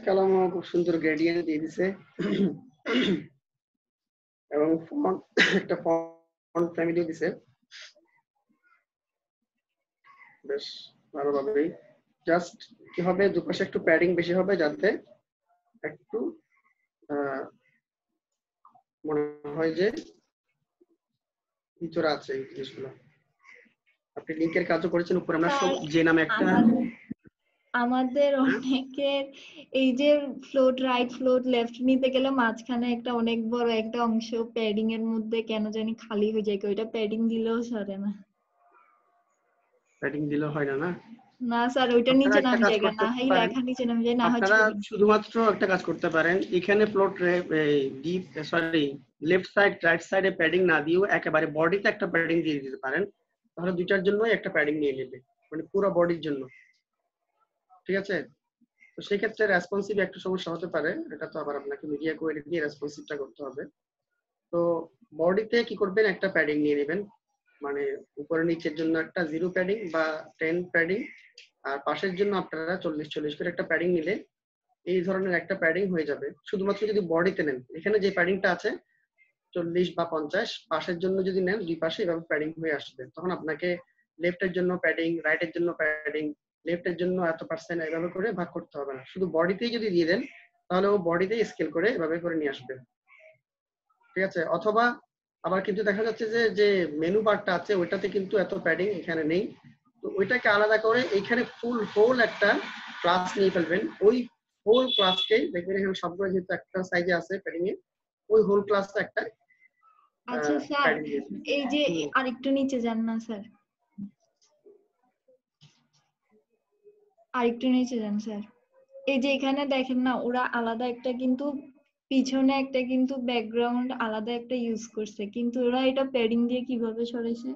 কালামও খুব সুন্দর গ্রেডিয়েন্ট দিয়ে দিছে এবং ফন্ট একটা ফন্ট ফ্যামিলি দিছে বেশ ভালোভাবেই। জাস্ট কি হবে, দুপাশে একটু প্যাডিং বেশি হবে যাতে একটু মনে হয় যে ভিতরে আছে এই জিনিসগুলো। আপনি লিংকের কাজও করেছেন, উপরে আমরা সব যে নামে একটা আমাদের অনেকের এই যে ফ্লোট রাইট ফ্লোট লেফট নিতে গেলে মাঝখানে একটা অনেক বড় একটা অংশ প্যাডিং এর মধ্যে কেন জানি খালি হয়ে যায়, ওইটা প্যাডিং দিলেও সরে না। প্যাডিং দিলেও হয় না? না না স্যার, ওইটা আপনারা নিচে একটা নামে কাজ যায় করতে না, হয় পারেন, লেখা নিচে নামে যায়, না হয় আপনারা ছবি। শুধুমাত্র একটা কাজ করতে পারেন, এখানে float deep sorry left side right সাইডে প্যাডিং না দিয়েও একেবারে বডিতে একটা প্যাডিং দিয়ে দিতে পারেন, তাহলে দুইটার জন্যই একটা প্যাডিং নিয়ে নেবে, মানে পুরো বডির জন্য। ঠিক আছে? তো সেই ক্ষেত্রে রেসপন্সিভ একটু সমস্যা হতে পারে, এটা তো আবার আপনাকে মিডিয়া কোয়ারি দিয়ে রেসপন্সিভটা করতে হবে। তো বডিতে কি করবেন, একটা প্যাডিং নিয়ে নেবেন, মানে উপরে নিচের জন্য একটা 0 প্যাডিং বা 10 প্যাডিং, আর পাশের জন্য আপনারা 40-40 করে একটা প্যাডিং নিলে এই ধরনের একটা প্যাডিং হয়ে যাবে। শুধুমাত্র যদি বডিতে নেন, এখানে যে প্যাডিংটা আছে 40 বা 50, পাশের জন্য যদি নেন দুই পাশে এভাবে প্যাডিং হয়ে আসবে, তখন আপনাকে লেফটের জন্য প্যাডিং, রাইটের জন্য প্যাডিং, লেফটের জন্য এত পার্সেন্ট এভাবে করে ভাগ করতে হবে না। শুধু বডিতেই যদি দিয়ে দেন তাহলে ও বডিতেই স্কেল করে এভাবে করে নিয়ে আসবে। ঠিক আছে? অথবা আবার কিন্তু দেখা যাচ্ছে যে যে মেনু বারটা আছে ওইটাতে কিন্তু এত প্যাডিং এখানে নেই, তো ওইটাকে আলাদা করে এইখানে ফুল হোল একটা ক্লাস নিয়ে ফেলবেন। ওই হোল ক্লাসকে দেখবেন এখানে সবগুলো যেহেতু একটা সাইজে আছে প্যাডিং এ, ওই হোল ক্লাসটা একটা আচ্ছা স্যার, প্যাডিং দিয়ে দিবেন। এই যে আরেকটু নিচে যান না স্যার, আরেকটু নিচে যান স্যার। এই যে এখানে দেখেন না, ওরা আলাদা একটা কিন্তু পিছনে একটা কিন্তু ব্যাকগ্রাউন্ড আলাদা একটা ইউজ করছে, কিন্তু ওরা এটা প্যাডিং দিয়ে কিভাবে সরাইছে?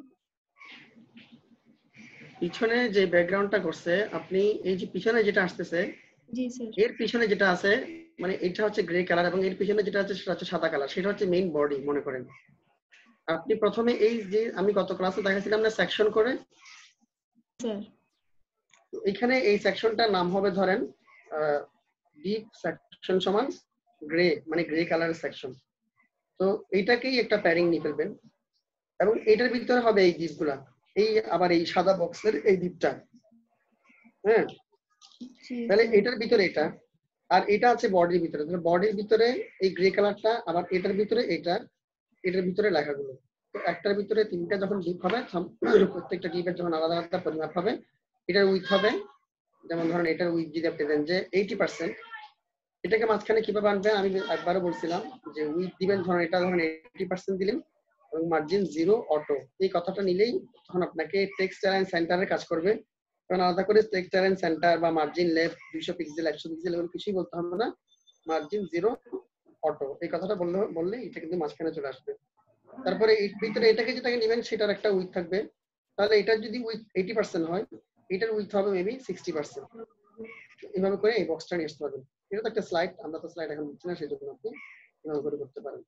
পিছনে যে ব্যাকগ্রাউন্ডটা করছে, আপনি এই যে পিছনে যেটা আসতেছে জি স্যার। এর পিছনে যেটা আছে, মানে এটা হচ্ছে গ্রে কালার এবং এর পিছনে যেটা আছে সেটা হচ্ছে সাদা কালার, সেটা হচ্ছে মেইন বডি মনে করেন। আপনি প্রথমে এই যে আমি গত ক্লাসে দেখাচ্ছিলাম না সেকশন করে, স্যার। এখানে এই সেকশনটার নাম হবে ধরেন ডিপ সেকশন সমান গ্রে, মানে গ্রে কালারের সেকশন। তো এইটাকেই একটা প্যারিং নিয়ে ফেলবেন এবং এটার ভিতরে হবে এই ডিপগুলা, এই আবার এই সাদা বক্সের এই ডিপটা। হ্যাঁ, তাহলে এটার ভিতরে এটা, আর এটা আছে বডির ভিতরে, তাহলে বডির ভিতরে এই গ্রে কালারটা, আবার এটার ভিতরে এটা, এটার ভিতরে লেখাগুলো। তো একটার ভিতরে তিনটা যখন ডিপ হবে, প্রত্যেকটা ডিপের যখন আলাদা আলাদা পরিমাপ হবে, এটার উইথ হবে, যেমন ধরেন এটার উইথ যদি আপনি দেন যে 80%, এটাকে মাঝখানে কিভাবে আনবেন আমি একবারও বলছিলাম যে উইথ দিবেন, ধরেন এটা ধরেন 80% দিলেন এবং মার্জিন 0 অটো, এই কথাটা নিলেই তখন আপনাকে টেক্সট অ্যালাইন সেন্টারের কাজ করবে। কারণ আলাদা করে টেক্সট অ্যালাইন সেন্টার বা মার্জিন লেফট 200 পিক্সেল 100 পিক্সেল এগুলো কিছুই বলতে হবে না, মার্জিন 0 অটো এই কথাটা বললে এটা কিন্তু মাঝখানে চলে আসবে। তারপরে এর ভিতরে এটাকে যেটাকে নেবেন সেটার একটা উইথ থাকবে, তাহলে এটা যদি উইথ 80% হয়, এটার উইথ হবে মেবি 60%। এইভাবে করে এই বক্সটা নিয়ে আসতে পারবেন। এটা তো একটা স্লাইড, আমরা তো স্লাইড এখন দিচ্ছি না, সেই জন্য আপনি এভাবে করে করতে পারেন।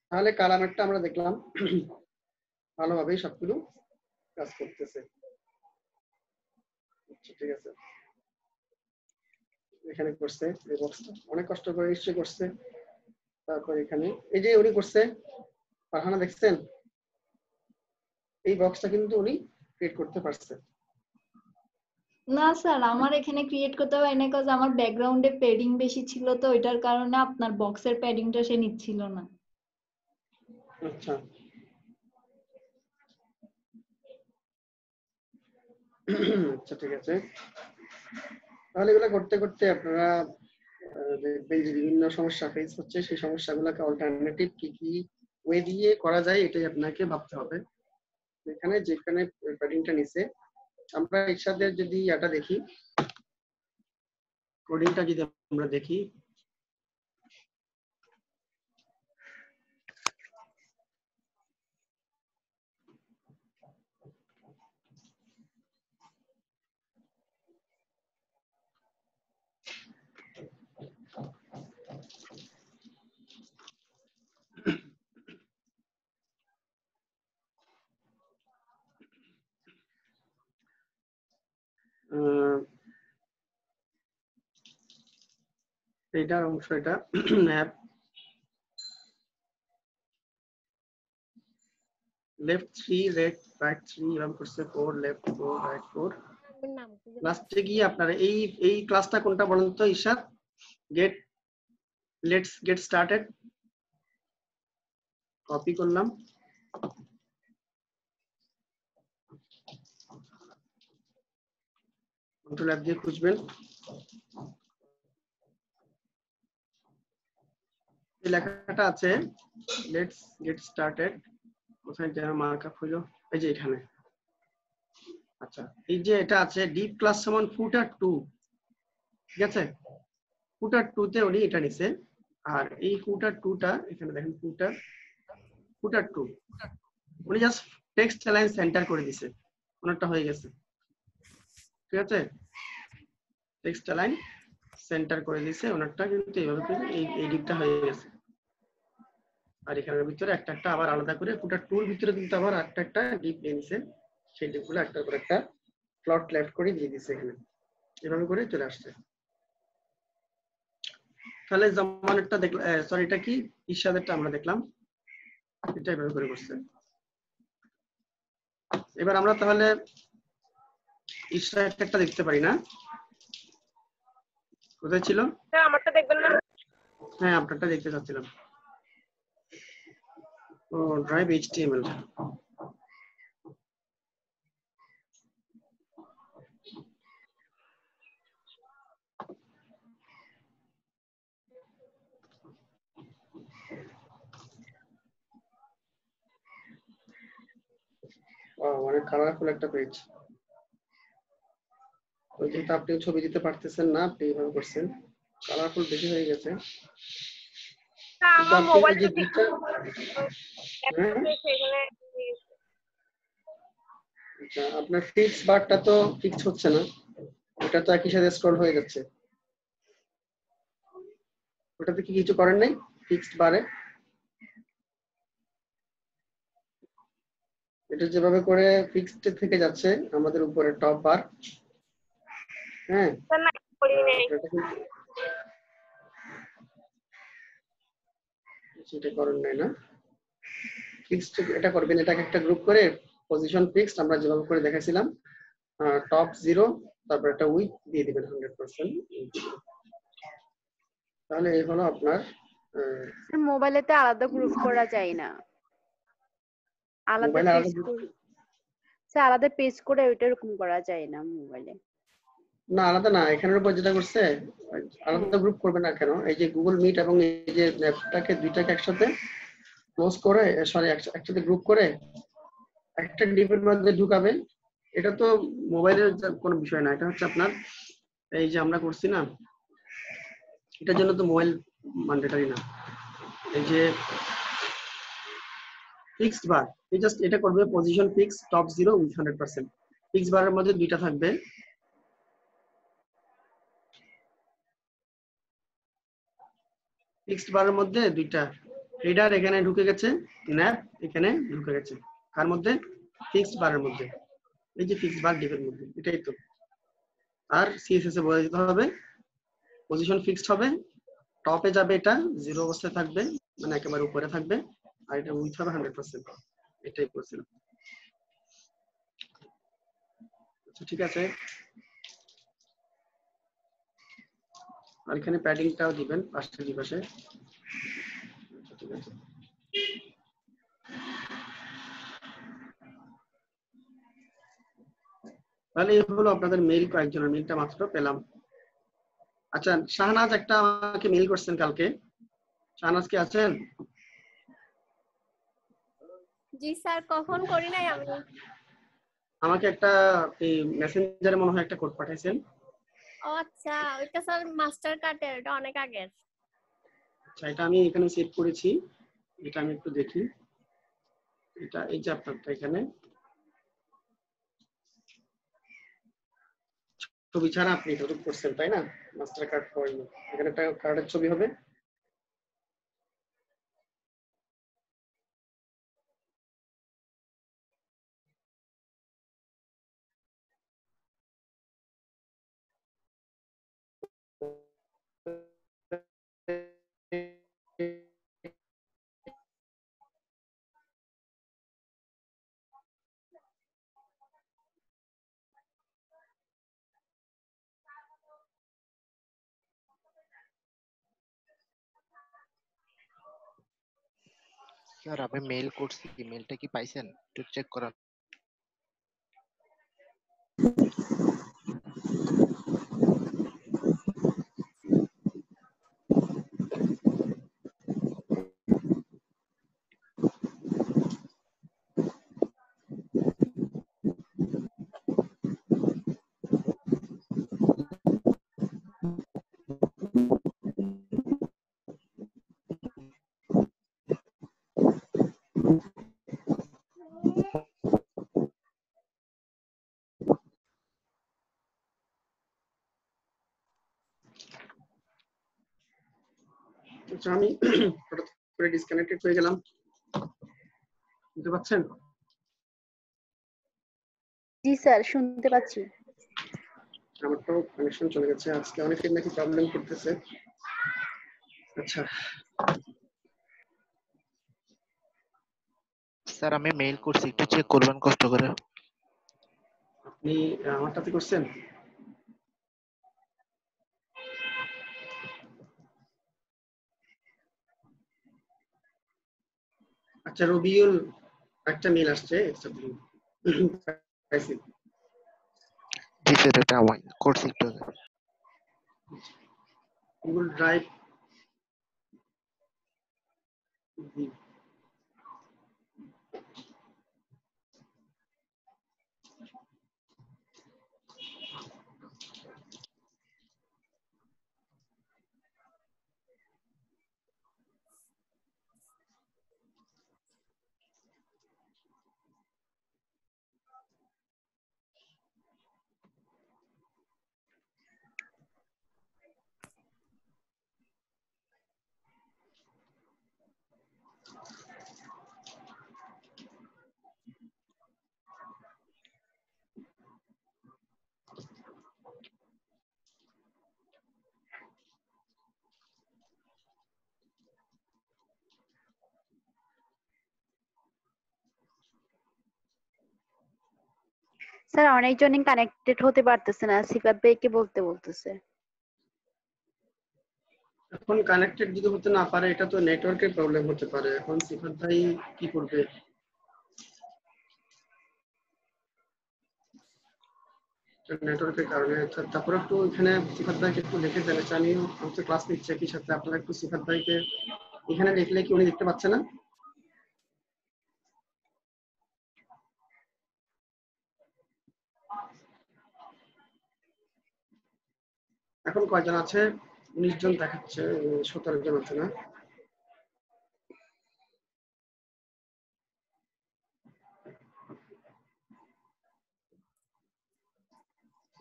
তাহলে কালারটা আমরা দেখলাম ভালোভাবেই সবগুলো কাজ করতেছে। আচ্ছা, ঠিক আছে, এখানে করছে এই বক্সটা অনেক কষ্ট করে নিশ্চয়ই করছে। তারপর এখানে এই যে উনি করছে, ফারহানা দেখছেন এই বক্সটা কিন্তু উনি ক্রিয়েট করতে পারছে। না স্যার, আমার এখানে ক্রিয়েট করতে হয় না, কারণ আমার ব্যাকগ্রাউন্ডে প্যাডিং বেশি ছিল, তো এটার কারণে আপনার বক্সের প্যাডিংটা সে নিচ্ছিল না। আচ্ছা আচ্ছা, ঠিক আছে, তাহলে এগুলো করতে করতে আপনারা দেখবেন যে বিভিন্ন সমস্যা ফেস হচ্ছে, সেই সমস্যাগুলোকে অল্টারনেটিভ কি কি ওয়ে দিয়ে করা যায় এটাই আপনাকে ভাবতে হবে। এখানে যেখানে প্যাডিংটা নিছে, আমরা একসাথে যদি এটা দেখি, কোডিংটা যদি আমরা দেখি, এইটার অংশ এটা ম্যাপ লেফট 3 রাইট 3 এরকম করছে 4 লেফট 4 রাইট 4 লাস্টে গিয়ে আপনারা এই ক্লাসটা কোনটা বলেন তো ইরশাদ লেটস গেট স্টার্টেড কপি করলাম কন্ট্রোল অ্যাপ দিয়ে খুঁজবেন এই লেখাটা আছে লেটস গেট স্টার্টেড কোথায় যেন মার্কআপ হলো এই যে এখানে আচ্ছা এই যে এটা আছে ডিপ ক্লাস সমান ফুটার 2 ঠিক আছে ফুটার 2 তে উনি এটা নিছে আর এই ফুটার 2 টা এখানে দেখেন ফুটার 2 উনি জাস্ট টেক্সট লাইন সেন্টার করে দিয়েছে ওনারটা হয়ে গেছে ঠিক আছে টেক্সট লাইন সেন্টার করে দিয়েছে ওনারটা কিন্তু এইভাবে করে এই ডিপটা হয়ে গেছে আর এখানের ভিতরে একটা একটা আবার আলাদা করে ফুটার 2 এর ভিতরে কিন্তু আবার একটা ডিপ নিয়ে নিছে সেই ডিপগুলো একটার পর একটা প্লট লেফট করে দিয়ে দিয়েছে এখানে এভাবে করে চলে আসছে তাহলে জামানেরটা দেখলাম সরি এটা কি ইরশাদেরটা আমরা দেখলাম এটা এভাবে করে করছে এবার আমরা তাহলে ইরশাদের একটা দেখতে পারি না কোথায় ছিল আমারটা দেখবেন না হ্যাঁ আপনারটা দেখতে চাচ্ছিলাম ও ড্রাইভ এইচটিএমএল অনেক কালারফুল একটা পেজ ওই যেহেতু আপনি ছবি দিতে পারতেছেন না আপনি এইভাবে করছেন কালারফুল বেশি হয়ে গেছে আমার মোবাইল যে দুইটা আচ্ছা আপনার ফিক্স বারটা তো ফিক্স হচ্ছে না ওটা তো একই সাথে স্ক্রল হয়ে যাচ্ছে ওটাতে কি কিছু করেন নাই ফিক্সড বারে এটা যেভাবে করে ফিক্সড থেকে যাচ্ছে আমাদের উপরে টপ বার হ্যাঁ সেটা করেন নাই না ফিক্সড এটা করবেন এটাকে একটা গ্রুপ করে পজিশন ফিক্সড আমরা যেভাবে করে দেখাইছিলাম টপ 0 তারপর একটা উইথ দিয়ে দিবেন 100% তাহলে এই হলো আপনার মোবাইলেতে আলাদা গ্রুপ করা যায় না আলাদা পেজ করে আলাদা পেজ করে ওইটা এরকম করা যায় না মোবাইলে না আলাদা না এখানের উপর যেটা করছে আলাদা গ্রুপ করবে না কেন এই যে গুগল মিট এবং এই যে ল্যাপটপটাকে দুইটাকে একসাথে ক্লোজ করে সরি একসাথে গ্রুপ করে একটা ডিপের মধ্যে ঢুকাবে এটা তো মোবাইলের কোনো বিষয় না এটা হচ্ছে আপনার এই যে আমরা করছি না এটার জন্য তো মোবাইল ম্যান্ডেটরি না এই যে ফিক্সড বার এই জাস্ট এটা করবে position fix top 0 with 100% fixed বারের মধ্যে দুইটা থাকবে ফিক্সড বারের মধ্যে দুইটা হেডার এখানে ঢুকে গেছে ন্যাপ এখানে ঢুকে গেছে কার মধ্যে ফিক্সড বারের মধ্যে এই যে ফিক্সড বার ডিপের মধ্যে এটাই তো আর সিএসএস এ বলে দিতে হবে পজিশন ফিক্সড হবে টপে যাবে এটা 0 অবস্থায় থাকবে মানে একেবারে উপরে থাকবে আর এটা উইথ হবে 100% এটাই বলছিলাম আচ্ছা ঠিক আছে আর এখানে প্যাডিংটাও দিবেন পাঁচটা দিবসে ঠিক আছে তাহলে এই হলো আপনাদের মেইল কয়েকজনের মেইলটা মাত্র পেলাম আচ্ছা শাহনাজ একটা আমাকে মেইল করছেন কালকে শাহনাজ কি আছেন জি স্যার কখন করি নাই আমি আমাকে একটা এই মেসেঞ্জারে মনে হয় একটা কোড পাঠাইছেন ও আচ্ছা ওইটা স্যার মাস্টার কার্ডের এটা অনেক আগের আচ্ছা এটা আমি এখানে সেভ করেছি এটা আমি একটু দেখি এটা এই যে আপনারটা এখানে ছবি ছাড়া আপনি এটা করছেন তাই না মাস্টার কার্ড করেন এখানে একটা কার্ডের ছবি হবে স্যার আমি মেইল করছি, মেইলটা কি পাইছেন? একটু চেক করেন। আচ্ছা, আমি হঠাৎ করে ডিসকানেক্টেড হয়ে গেলাম, বুঝতে পারছেন? জি স্যার, শুনতে পাচ্ছি। আমার তো কানেকশন চলে গেছে, আজকে অনেকের নাকি প্রবলেম করতেছে। আচ্ছা, স্যার আমি মেইল করছি, একটু চেক করবেন কষ্ট করে। আপনি আমারটাতে করছেন? আচ্ছা, রবিউল একটা মেল আসছে, পাইছি। জি স্যার, এটা আমি করছি একটু আগে। গুগল ড্রাইভ স্যার অনেকজনই কানেক্টেড হতে পারতেছে না, সিফাত ভাইকে বলতেছে। এখন কানেক্টেড যদি হতে না পারে, এটা তো নেটওয়ার্কের প্রবলেম হতে পারে। এখন সিফাত ভাই কি করবে? নেটওয়ার্কের কারণে। তারপরে একটু এখানে সিফাত ভাইকে একটু দেখে দেন। আমিও হচ্ছে ক্লাস নিচ্ছি একই সাথে, আপনারা একটু সিফাত ভাইকে এখানে দেখলে কি উনি দেখতে পাচ্ছে না? এখন কয়জন আছে? 19 জন দেখাচ্ছে, 17 জন আছে না?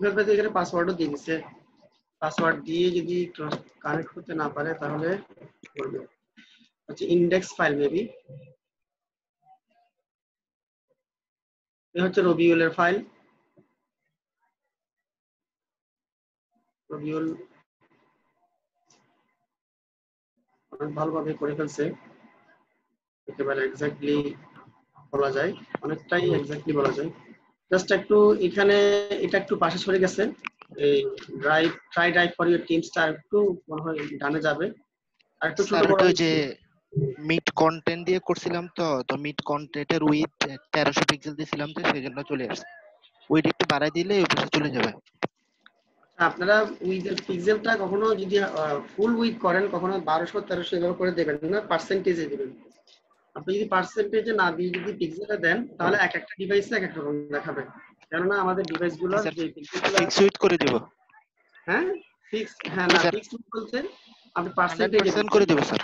সিফাত ভাই তো এখানে পাসওয়ার্ডও দিয়ে দিচ্ছে। পাসওয়ার্ড দিয়ে যদি কানেক্ট করতে না পারে তাহলে করবে। আচ্ছা, ইন্ডেক্স ফাইল মেবি। এ হচ্ছে রবিউলের ফাইল। রবিউল অনেক ভালোভাবে করে ফেলছে, একেবারে এক্স্যাক্টলি বলা যায়, অনেকটাই এক্স্যাক্টলি বলা যায়। জাস্ট একটু এখানে এটা একটু পাশে সরে গেছে, এই ট্রাই ড্রাইভ ফর ইউর টিমসটা একটু মনে হয় ডানে যাবে, আর একটু ছোট স্যার বড় ওটা ওই যে মিড কন্টেন্ট দিয়ে করছিলাম, তো মিড কন্টেন্টের উইথ 1300 পিক্সেল দিয়েছিলাম, তো সেই জন্য চলে আসছে। উইথ একটু বাড়াই দিলে ওই পাশে চলে যাবে। আপনারা উইথের পিক্সেলটা কখনো যদি ফুল উইথ করেন, কখনো 1200 1300 এভাবে করে দেবেন না, পার্সেন্টেজে দিবেন। আপনি যদি পার্সেন্টেজে না দিয়ে যদি পিক্সেলে দেন, তাহলে এক একটা ডিভাইসে এক এক রকম দেখাবে। কেননা আমাদের ডিভাইসগুলোর স্যার যে পিক্সেলগুলো, ফিক্স উইথ করে দেব। হ্যাঁ ফিক্স, হ্যাঁ জি না স্যার, ফিক্স বলতে আপনি পার্সেন্টেজে 100% দিবেন। করে দেব স্যার।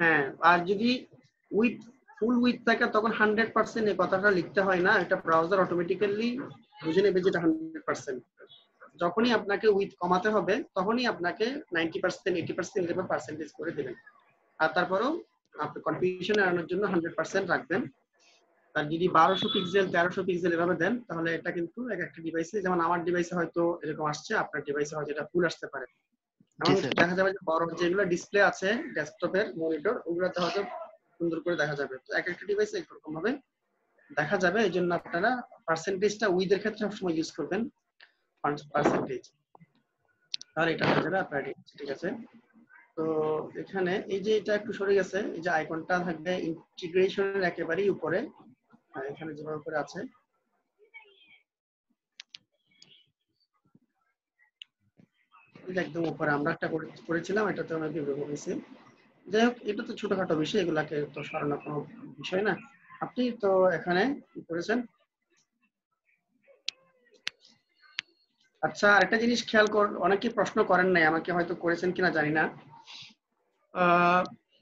হ্যাঁ, আর যদি উইথ ফুল উইথ থাকে তখন 100% এই কথাটা লিখতে হয় না, এটা ব্রাউজার অটোমেটিক্যালি বুঝে নেবে যে এটা 100%। যখনই আপনাকে উইথ কমাতে হবে তখনই আপনাকে 90% 80% এরকম পার্সেন্টেজ করে দেবেন। আর তারপরেও আপনি কনফিউশন এড়ানোর জন্য 100% রাখবেন। আর যদি 1200 পিক্সেল 1300 পিক্সেল এভাবে দেন, তাহলে এটা কিন্তু এক একটা ডিভাইসে, যেমন আমার ডিভাইসে হয়তো এরকম আসছে, আপনার ডিভাইসে হয়তো এটা ফুল আসতে পারে। জি এমন স্যার। দেখা যাবে যে বড় যেগুলো ডিসপ্লে আছে ডেস্কটপের মনিটর, ওগুলোতে হয়তো সুন্দর করে দেখা যাবে। তো এক একটা ডিভাইসে একরকম ভাবে দেখা যাবে। এই জন্য আপনারা পার্সেন্টেজটা উইথের ক্ষেত্রে সবসময় ইউজ করবেন, পার্সেন্টেজ, তাহলে এটা হয়ে যাবে আপনার। ঠিক আছে, তো এখানে এই যে এটা একটু সরে গেছে, এই যে আইকনটা থাকবে ইন্টিগ্রেশনের একেবারেই উপরে, এখানে যেভাবে করে আছে। একদম উপরে আমরা একটা করেছিলাম, এটাতে আমরা বিভ্রান্ত হয়েছি। যাই হোক, এটা তো ছোটখাটো বিষয়, এগুলাকে তো সরানো কোনো বিষয় না। আপনি তো এখানে কি করেছেন? আচ্ছা, আরেকটা জিনিস খেয়াল অনেকে প্রশ্ন করেন নাই, আমাকে হয়তো করেছেন কিনা জানি না।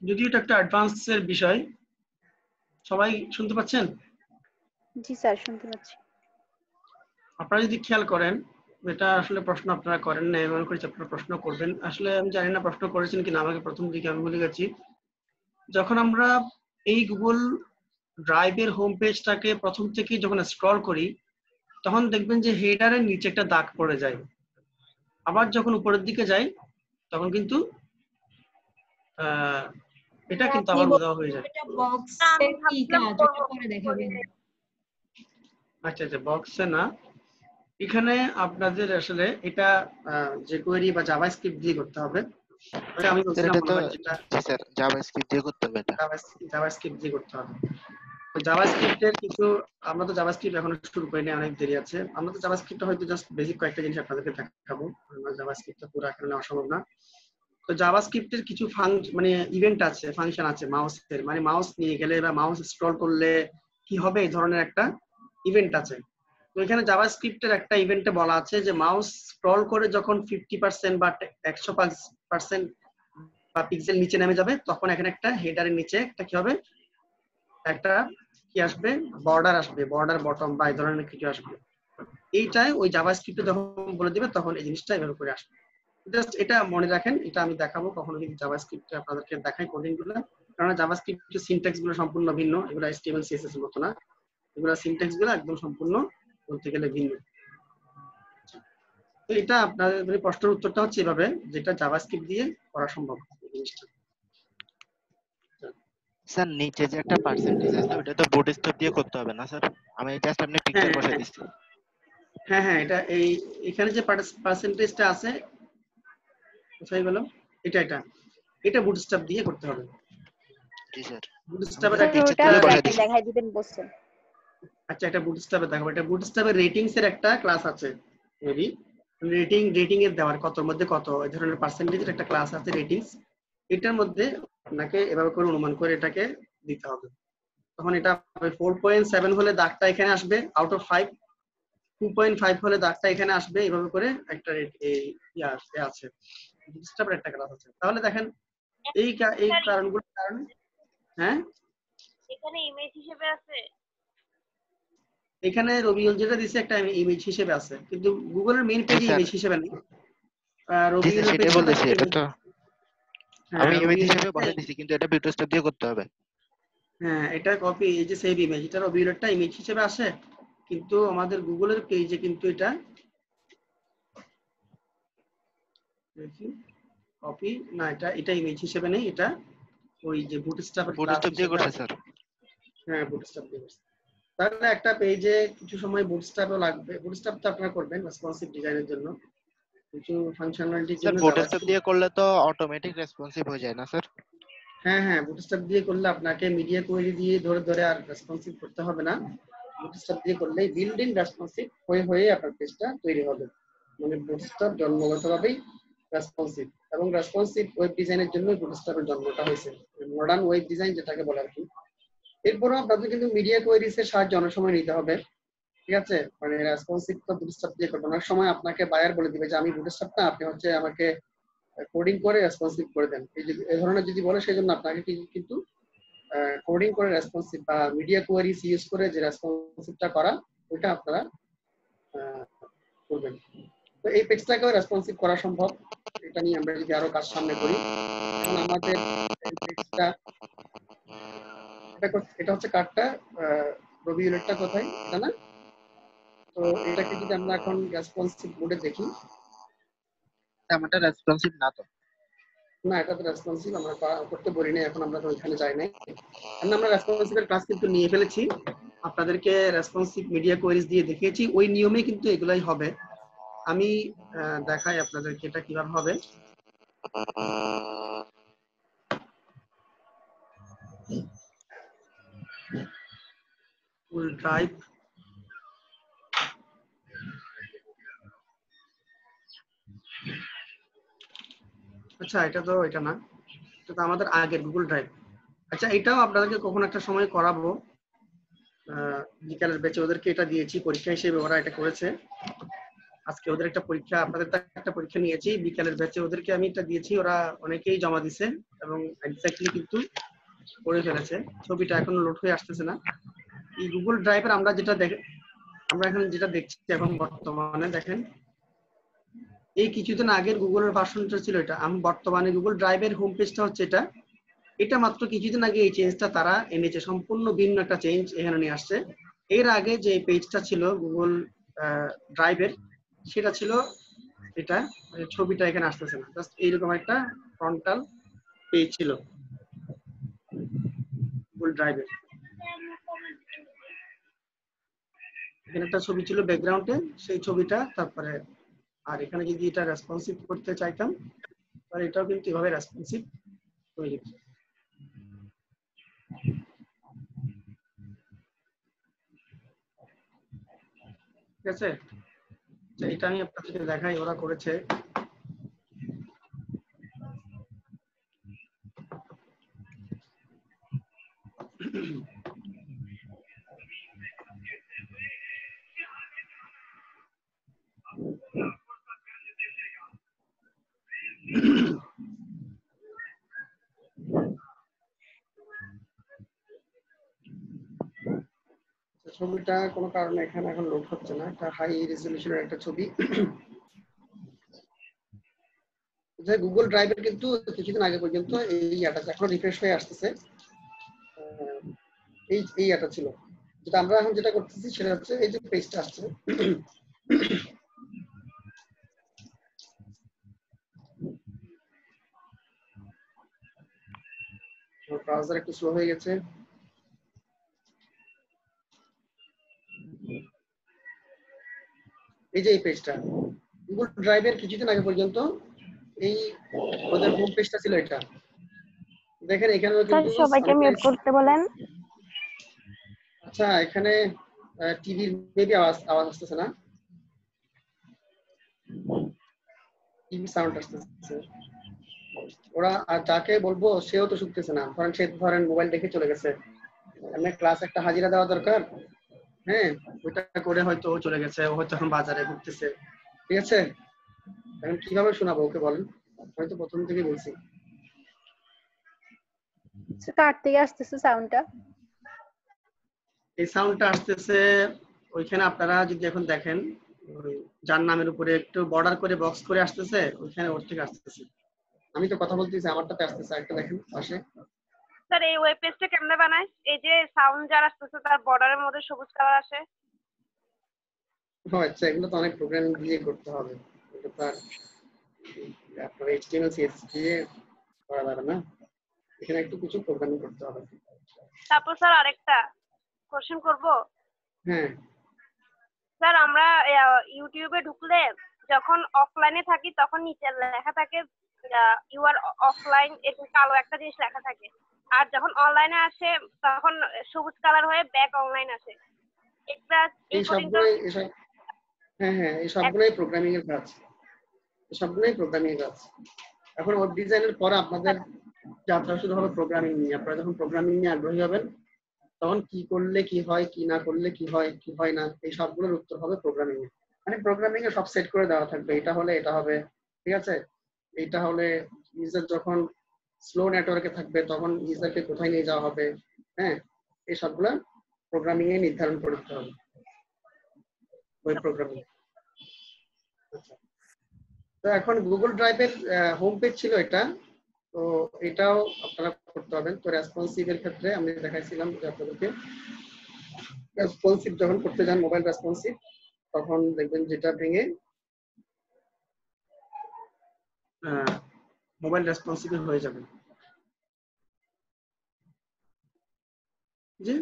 যদিও এটা একটা অ্যাডভান্সের বিষয়, সবাই শুনতে পাচ্ছেন? জি স্যার, শুনতে পাচ্ছি। আপনারা যদি খেয়াল করেন, এটা আসলে প্রশ্ন আপনারা করেন না, এমন করে আপনারা প্রশ্ন করবেন, আসলে আমি জানি না প্রশ্ন করেছেন কিনা, আমাকে প্রথম দিকে আমি ভুলে গেছি। যখন আমরা এই গুগল ড্রাইভের হোম পেজটাকে প্রথম থেকে যখন স্ক্রল করি, তখন দেখবেন যে হেডারের নিচে একটা দাগ পড়ে যায়। আবার যখন উপরের দিকে যাই তখন কিন্তু এটা কিন্তু আবার উধাও হয়ে যায়। এটা বক্সের কি কাজ এটা পরে দেখাবেন। আচ্ছা আচ্ছা, বক্সে না, এখানে আপনাদের আসলে এটা যে কোয়েরি বা জাভাস্ক্রিপ্ট দিয়ে করতে হবে। আমি বলছিলাম এটা তো যেটা জি স্যার জাভাস্ক্রিপ্ট দিয়ে করতে হবে এটা। জাভাস্ক্রিপ্ট দিয়ে করতে হবে। তো জাভাস্ক্রিপ্টের কিছু, আমরা তো জাভাস্ক্রিপ্ট এখনো শুরু করিনি, অনেক দেরি আছে। আমরা তো জাভাস্ক্রিপ্ট হয়তো জাস্ট বেসিক কয়েকটা জিনিস আপনাদেরকে দেখাবো, জাভাস্ক্রিপ্টটা পুরো এখানে নেওয়া সম্ভব না। তো জাভাস্ক্রিপ্টের কিছু মানে ইভেন্ট আছে, ফাংশন আছে মাউসের, মানে মাউস নিয়ে গেলে বা মাউস স্ক্রল করলে কি হবে, এই ধরনের একটা ইভেন্ট আছে। তো এখানে জাভাস্ক্রিপ্টের একটা ইভেন্টে বলা আছে যে মাউস স্ক্রল করে যখন 50% বা 100% বা পিক্সেল নিচে নেমে যাবে, তখন এখানে একটা হেডারের নিচে একটা কি হবে, একটা কি আসবে, বর্ডার আসবে, বর্ডার বটম বা এই ধরনের কিছু আসবে। এইটাই ওই জাভাস্ক্রিপ্টে যখন বলে দিবে তখন এই জিনিসটা এভাবে করে আসবে। জাস্ট এটা মনে রাখেন, এটা আমি দেখাবো কখনো যদি জাভাস্ক্রিপ্টে আপনাদেরকে দেখাই কোডিং গুলো, কারণ জাভাস্ক্রিপ্টের সিনট্যাক্স গুলো সম্পূর্ণ ভিন্ন, এগুলো HTML CSS এর মতো না, এগুলো সিনট্যাক্স গুলো একদম সম্পূর্ণ বলতে গেলে ভিন্ন। তো এটা আপনাদের মানে প্রশ্নের উত্তরটা হচ্ছে এভাবে, যেটা জাভাস্ক্রিপ্ট দিয়ে করা সম্ভব এই জিনিসটা। স্যার নিচে যে একটা পার্সেন্টেজ আছে ওটা তো বুটস্ট্র্যাপ দিয়ে করতে হবে না স্যার? আমি জাস্ট আপনি পিকচার বসাই দিচ্ছি। হ্যাঁ হ্যাঁ, এটা এখানে যে পার্সেন্টেজটা আছে, কোথায় গেল, এটা এটা এটা বুটস্ট্র্যাপ দিয়ে করতে হবে। জি স্যার। বুটস্ট্র্যাপের স্যার ওটা তুলে বসাই দিচ্ছি। দেখাই দিবেন বলছেন। আচ্ছা, এটা বুটস্ট্র্যাপে দেখাবো। এটা বুটস্ট্র্যাপের রেটিংস এর একটা ক্লাস আছে, মেবি রেটিং এর দেওয়ার কতর মধ্যে কত এই ধরনের পার্সেন্টেজের একটা ক্লাস আছে রেটিংস, এটার মধ্যে আপনাকে এভাবে করে অনুমান করে এটাকে দিতে হবে। তখন এটা 4.7 হলে দাগটা এখানে আসবে আউট অফ 5, 2.5 হলে দাগটা এখানে আসবে, এভাবে করে একটা আছে, বুটস্ট্র্যাপের একটা ক্লাস আছে। তাহলে দেখেন এই কারণগুলোর কারণে, হ্যাঁ এখানে ইমেজ হিসেবে আছে, এখানে রবিউল যেটা দিছে একটা ইমেজ হিসেবে আছে, কিন্তু গুগলের মেইন পেজে স্যার। ইমেজ হিসেবে নেই। জি স্যার রবিউলের সেটাই পেজে বলতেছি, এটা তো আমি ইমেজ হিসেবে রবিউলের, বসাই দিচ্ছি, কিন্তু এটা বুটস্ট্র্যাপ দিয়ে করতে হবে। হ্যাঁ এটা কপি, এই যে সেভ ইমেজ, এটা রবিউলেরটা ইমেজ হিসেবে আসে, কিন্তু আমাদের গুগলের পেজে কিন্তু এটা কপি না, এটা ইমেজ হিসেবে নেই, এটা ওই যে বুটস্ট্র্যাপের ক্লাস বুটস্ট্র্যাপ দিয়ে হিসেবে করছে আছে। স্যার। হ্যাঁ বুটস্ট্র্যাপ দিয়ে করছে। তাহলে একটা পেজে কিছু সময় বুটস্ট্র্যাপও লাগবে, বুটস্ট্র্যাপ তো আপনারা করবেন রেসপন্সিভ ডিজাইনের জন্য, কিছু ফাংশনালিটির স্যার জন্য বুটস্ট্র্যাপ দিয়ে করলে তো অটোমেটিক রেসপন্সিভ হয়ে যায় না স্যার? হ্যাঁ হ্যাঁ, বুটস্ট্র্যাপ দিয়ে করলে আপনাকে মিডিয়া কোয়েরি দিয়ে ধরে ধরে আর রেসপন্সিভ করতে হবে না। বুটস্ট্র্যাপ দিয়ে করলেই বিল্ড ইন রেসপন্সিভ হয়ে আপনার পেজটা তৈরি হবে। মানে বুটস্ট্র্যাপ জন্মগতভাবেই রেসপন্সিভ, এবং রেসপন্সিভ ওয়েব ডিজাইনের জন্য বুটস্ট্র্যাপের জন্মটা হয়েছে, মডার্ন ওয়েব ডিজাইন যেটাকে বলে আর কি। এরপরও আপনাদের কিন্তু মিডিয়া কোয়েরিজ এর সাহায্যে অনেক সময় নিতে হবে, ঠিক আছে? মানে রেসপন্সিভ তো বুটস্ট্র্যাপ দিয়ে করবেন, অনেক সময় আপনাকে বায়ার বলে দিবে যে আমি বুটস্ট্র্যাপ না, আপনি হচ্ছে আমাকে কোডিং করে রেসপন্সিভ করে দেন, এই ধরনের যদি বলে, সেই জন্য আপনাকে কিন্তু কোডিং করে রেসপন্সিভ বা মিডিয়া কোয়েরিজ ইউজ করে যে রেসপন্সিভটা করা, ওইটা আপনারা করবেন। তো এই পেজটাকেও রেসপন্সিভ করা সম্ভব, এটা নিয়ে আমরা যদি আরো কাজ সামনে করি। এখন আমাদের পেজটা, এটা হচ্ছে কার্ডটা, রবিউলেটটা কোথায়, এটা না? তো এটাকে যদি আমরা এখন রেসপন্সিভ মোডে দেখি, আমারটা রেসপন্সিভ না তো। না এটা তো রেসপন্সিভ, আমরা করতে বলি না, এখন আমরা তো ওইখানে যাই নাই, কারণ আমরা রেসপন্সিভের ক্লাস কিন্তু নিয়ে ফেলেছি, আপনাদেরকে রেসপন্সিভ মিডিয়া কোয়েরিজ দিয়ে দেখিয়েছি, ওই নিয়মে কিন্তু এগুলাই হবে। আমি দেখাই আপনাদেরকে এটা কিভাবে হবে। ড্রাইভ আচ্ছা এটা না, এটা তো আমাদের আগের গুগল ড্রাইভ। আচ্ছা এটাও আপনাদেরকে কখন একটা সময় করাবো, বিকালের ব্যাচে ওদেরকে এটা দিয়েছি পরীক্ষা হিসেবে, ওরা এটা করেছে। আজকে ওদের একটা পরীক্ষা, আপনাদের একটা পরীক্ষা নিয়েছি বিকালের ব্যাচে, ওদেরকে আমি এটা দিয়েছি, ওরা অনেকেই জমা দিছে এবং এক্স্যাক্টলি কিন্তু করে ফেলেছে। ছবিটা এখনো লোড হয়ে আসতেছে না। এই গুগল ড্রাইভের আমরা এখানে যেটা দেখছি এখন বর্তমানে দেখেন, এই কিছুদিন আগের গুগলের ভার্সনটা ছিল এটা, বর্তমানে গুগল ড্রাইভের হোম পেজটা হচ্ছে এটা মাত্র কিছুদিন আগে এই চেঞ্জটা তারা এনেছে, সম্পূর্ণ ভিন্ন একটা চেঞ্জ এখানে নিয়ে আসছে। এর আগে যে পেজটা ছিল গুগল ড্রাইভের, সেটা ছিল এটা, ছবিটা এখানে আসতেছে না, জাস্ট এইরকম একটা ফ্রন্টাল পেজ ছিল গুগল ড্রাইভের। এখানে একটা ছবি ছিল ব্যাকগ্রাউন্ডে, সেই ছবিটা, তারপরে আর এখানে যদি এটা রেসপন্সিভ করতে চাইতাম তাহলে এটাও কিন্তু এভাবে রেসপন্সিভ হয়ে যেত। ঠিক আছে, এটা আমি আপনাদেরকে দেখাই, ওরা করেছে। ছবিটা কোনো কারণে এখানে এখন লোড হচ্ছে না, এটা হাই রেজলিউশনের একটা ছবি। যে গুগল ড্রাইভের কিন্তু কিছুদিন আগে পর্যন্ত এই ইয়াটা এখন রিফ্রেশ হয়ে আসতেছে, এই ইয়াটা ছিল। যেটা আমরা এখন যেটা করতেছি সেটা হচ্ছে এই যে পেজটা আসছে, ব্রাউজার একটু স্লো হয়ে গেছে। এই যে এই পেজটা গুগল ড্রাইভের কিছুদিন আগে পর্যন্ত এই ওদের হোম পেজটা ছিল এটা, দেখেন এখানেও কিন্তু সবাইকে মিউট করতে বলেন। আচ্ছা এখানে টিভির মেবি আওয়াজ আসতেছে না, টিভি সাউন্ড আসতেছে। ওরা আর যাকে বলবো সেও তো শুনতেছে না, ধরেন মোবাইল দেখে চলে গেছে, এমনি ক্লাস একটা হাজিরা দেওয়া দরকার, হ্যাঁ ওইটা করে হয়তো ও চলে গেছে, ও হয়তো এখন বাজারে ঘুরতেছে। ঠিক আছে, এখন কিভাবে শোনাবো ওকে বলেন, আমি তো প্রথম থেকে বলছি। কার থেকে আসতেছে সাউন্ডটা? এই সাউন্ডটা আসতেছে ওইখানে, আপনারা যদি এখন দেখেন যার নামের উপরে একটু বর্ডার করে বক্স করে আসতেছে, ওইখানে ওর থেকে আসতেছে। আমি তো কথা বলতেছি, আমারটাতে আসতেছে, একটা দেখেন পাশে। স্যার এই ওয়েব পেজটা কেমনে বানায়? এই যে সাউন্ড যার আসতেছে তার বর্ডারের মধ্যে সবুজ কালার আসে। আচ্ছা এগুলো তো অনেক প্রোগ্রামিং দিয়ে করতে হবে, এটা তো আর আপনার HTML CSS দিয়ে করা যাবে না, এখানে একটু কিছু প্রোগ্রামিং করতে হবে। তারপর স্যার আরেকটা কোশ্চেন করব। হ্যাঁ স্যার আমরা ইউটিউবে ঢুকলে যখন অফলাইনে থাকি তখন নিচে লেখা থাকে ইউ আর অফলাইন, এরকম কালো একটা জিনিস লেখা থাকে, আর যখন অনলাইনে আসে তখন সবুজ কালার হয়ে ব্যাক অনলাইন আসে। এটা এই সবগুলোই হ্যাঁ এই সবগুলোই প্রোগ্রামিং এর কাজ, সবগুলোই প্রোগ্রামিং এর কাজ। এখন ওয়েব ডিজাইনের পরে আপনাদের যাত্রা শুরু হবে প্রোগ্রামিং নিয়ে। আপনারা যখন প্রোগ্রামিং নিয়ে আগ্রহী হবেন তখন কি করলে কি হয়, কি না করলে কি হয়, কি হয় না, এই সবগুলোর উত্তর হবে প্রোগ্রামিং এ। মানে প্রোগ্রামিং এ সব সেট করে দেওয়া থাকবে, এটা হলে এটা হবে, ঠিক আছে, এইটা হলে ইউজার যখন স্লো নেটওয়ার্কে থাকবে তখন ইউজারকে কোথায় নিয়ে যাওয়া হবে, হ্যাঁ এই সবগুলো প্রোগ্রামিং এ নির্ধারণ করে দিতে হবে ওয়েব প্রোগ্রামিং। আচ্ছা, তো এখন গুগল ড্রাইভের হোম পেজ ছিল এটা, তো এটাও আপনারা করতে পারবেন। তো রেসপন্সিভ এর ক্ষেত্রে আমি দেখাইছিলাম যে আপনাদেরকে রেসপন্সিভ যখন করতে যান, মোবাইল রেসপন্সিভ, তখন দেখবেন যেটা ভেঙে মোবাইল রেসপন্সিভ হয়ে যাবে, যে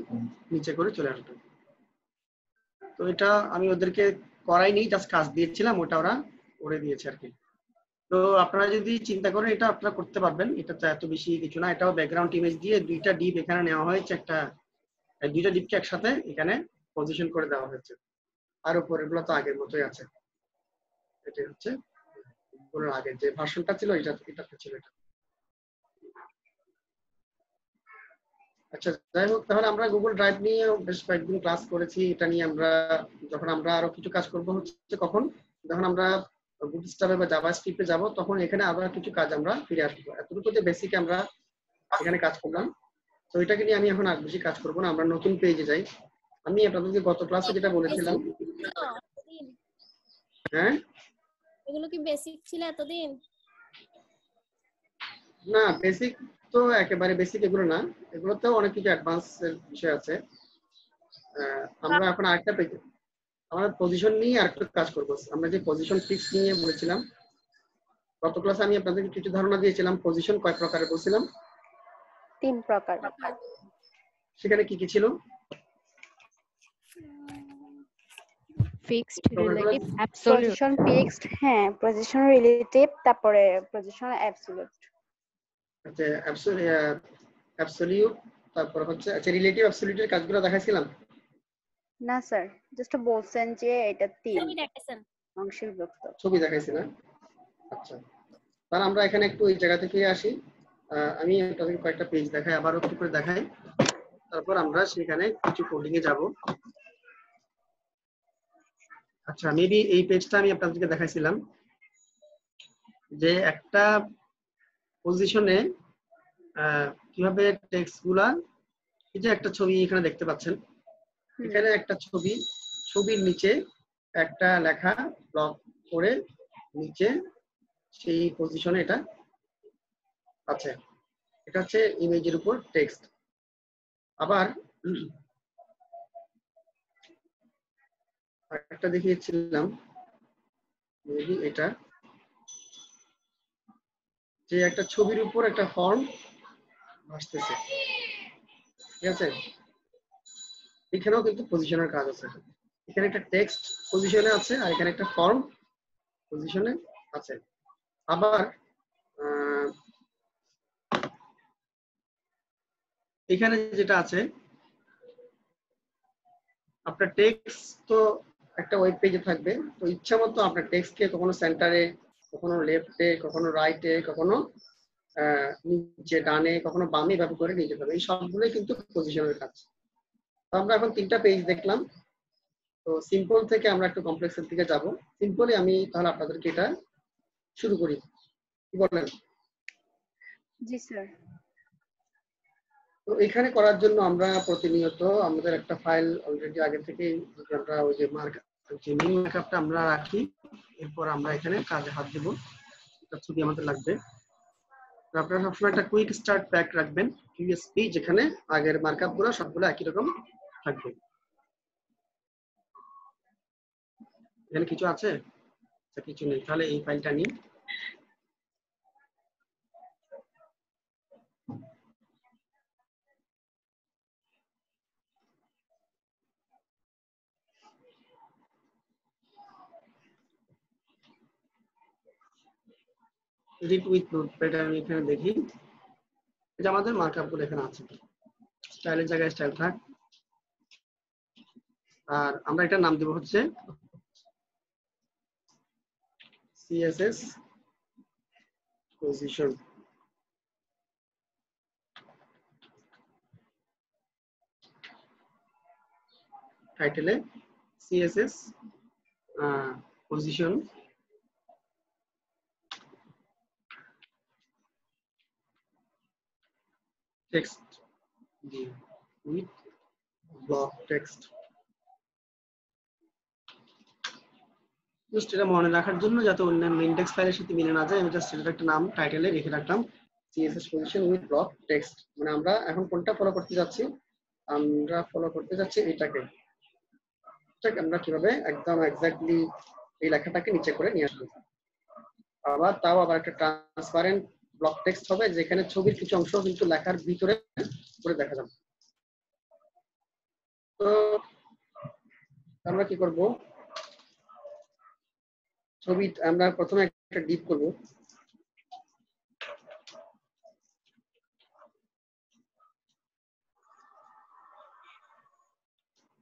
নিচে করে চলে আসবে। তো এটা আমি ওদেরকে করাইনি, জাস্ট কাজ দিয়েছিলাম, ওটা ওরা করে দিয়েছে আর কি। তো আপনারা যদি চিন্তা করেন এটা আপনারা করতে পারবেন, এটা তো এত বেশি কিছু না। এটাও ব্যাকগ্রাউন্ড ইমেজ দিয়ে দুইটা ডিপ এখানে নেওয়া হয়েছে, দুইটা ডিপকে একসাথে এখানে পজিশন করে দেওয়া হয়েছে। আর উপরেগুলো তো আগের মতোই আছে। এটা হচ্ছে পুরো আগের যে ভার্সনটা ছিল এটাতে ছিল এটা। আচ্ছা, যাই হোক, তাহলে আমরা গুগল ড্রাইভ নিয়ে বেশ কয়েকদিন ক্লাস করেছি। এটা নিয়ে আমরা যখন আমরা আরো কিছু কাজ করব হচ্ছে কখন, যখন আমরা বুটস্ট্র্যাপে বা জাভাস্ক্রিপ্টে যাব, তখন এখানে আবার কিছু কাজ আমরা ফিরে আসবো। এতটুকু যে বেসিক আমরা এখানে কাজ করলাম, তো এটাকে নিয়ে আমি এখন আর বেশি কাজ করবো না। আমরা নতুন পেজে যাই। আমি আপনাদেরকে গত ক্লাসে যেটা বলেছিলাম, হ্যাঁ, এগুলো কি বেসিক ছিল এতদিন? না বেসিক তো একেবারে বেসিক এগুলো না, এগুলোতেও অনেক কিছু অ্যাডভান্স এর বিষয় আছে। আমরা এখন আরেকটা পেজে আমরা পজিশন নিয়ে আরেকটা কাজ করবো। আমরা যে পজিশন ফিক্স নিয়ে বলেছিলাম গত ক্লাসে, আমি আপনাদেরকে কিছু ধারণা দিয়েছিলাম পজিশন কয় প্রকারে বলছিলাম। 3 প্রকার। সেখানে কি কি ছিল? Fixed, relative, absolute. Position fixed, হ্যাঁ, পজিশন রিলেটিভ, তারপরে পজিশন অ্যাবসলিউট। আচ্ছা, অ্যাবসলিউট, তারপর হচ্ছে আচ্ছা রিলেটিভ অ্যাবসলিউটের কাজগুলো দেখাইছিলাম। না স্যার, জাস্ট বলছেন যে এটা 3 ছবি দেখাইছেন। অংশে বিভক্ত। ছবি দেখাইছি না? আচ্ছা, তাহলে আমরা এখানে একটু এই জায়গা থেকে আসি। আমি আপনাদেরকে কয়েকটা পেজ দেখাই, আবারও একটু করে দেখাই, তারপর আমরা সেখানে কিছু কোডিং এ যাব। আচ্ছা, মেবি এই পেজটা আমি আপনাদেরকে দেখাইছিলাম যে একটা পজিশনে কিভাবে টেক্সট গুলা, এই যে একটা ছবি এখানে দেখতে পাচ্ছেন, এখানে একটা ছবির নিচে একটা লেখা ব্লক করে নিচে সেই পজিশনে এটা আছে। এটা হচ্ছে ইমেজের উপর টেক্সট। আবার একটা দেখিয়েছিলাম মেবি এটা, যে একটা ছবির উপর একটা ফর্ম ভাসতেছে, ঠিক আছে? এখানেও কিন্তু পজিশনের কাজ আছে। এখানে একটা টেক্সট পজিশনে আছে আর এখানে একটা ফর্ম পজিশনে আছে। আবার এখানে যেটা আছে, আপনার টেক্সট তো একটা ওয়েব পেজে থাকবে, তো ইচ্ছা মতো আপনার টেক্সটকে কখনো সেন্টারে, কখনো লেফটে, কখনো রাইটে, কখনো নিচে ডানে, কখনো বামে এভাবে করে নিয়ে যেতে হবে। এই সবগুলোই কিন্তু পজিশনের কাজ। তো আমরা এখন 3টা পেজ দেখলাম। তো সিম্পল থেকে আমরা একটু কমপ্লেক্সের দিকে যাব। সিম্পলি আমি তাহলে আপনাদেরকে এটা শুরু করি, কি বলেন? জি স্যার। তো এখানে করার জন্য আমরা প্রতিনিয়ত আমাদের একটা ফাইল অলরেডি আগে থেকে আমরা ওই যে মিন মার্কআপটা আমরা রাখি, এরপর আমরা এখানে কাজে হাত দেব। এটা ছবি আমাদের লাগবে। তো আপনারা সবসময় একটা কুইক স্টার্ট প্যাক রাখবেন, কিউএসপি, যেখানে আগের মার্কআপ গুলো সবগুলো একই রকম থাকবে। এখানে কিছু আছে? কিছু নেই, তাহলে এই ফাইলটা নিই। এডিট উইথ নোটপ্যাড আমি এখানে দেখি, এটা আমাদের মার্কআপ গুলো এখানে আছে। স্টাইলের জায়গায় স্টাইল থাক, আর আমরা এটার নাম দেব হচ্ছে সিএসএস পজিশন। টাইটেলে CSS position, text with block text. Just এটা মনে রাখার জন্য, যাতে অন্যান্য ইন্ডেক্স ফাইলের সাথে মিলে না যায়, আমি জাস্ট এটার একটা নাম টাইটেলে রেখে রাখলাম CSS position with block text. মানে আমরা এখন কোনটা ফলো করতে যাচ্ছি? আমরা ফলো করতে যাচ্ছি এটাকে। আমরা কিভাবে একদম এক্স্যাক্টলি এই লেখাটাকে নিচে করে নিয়ে আসবো। তাও আবার একটা ট্রান্সপারেন্ট ব্লক টেক্সট হবে, যেখানে ছবির কিছু অংশ কিন্তু লেখার ভিতরে করে দেখা যাবে। তো আমরা কি করব? ছবি আমরা প্রথমে একটা ডিপ করব।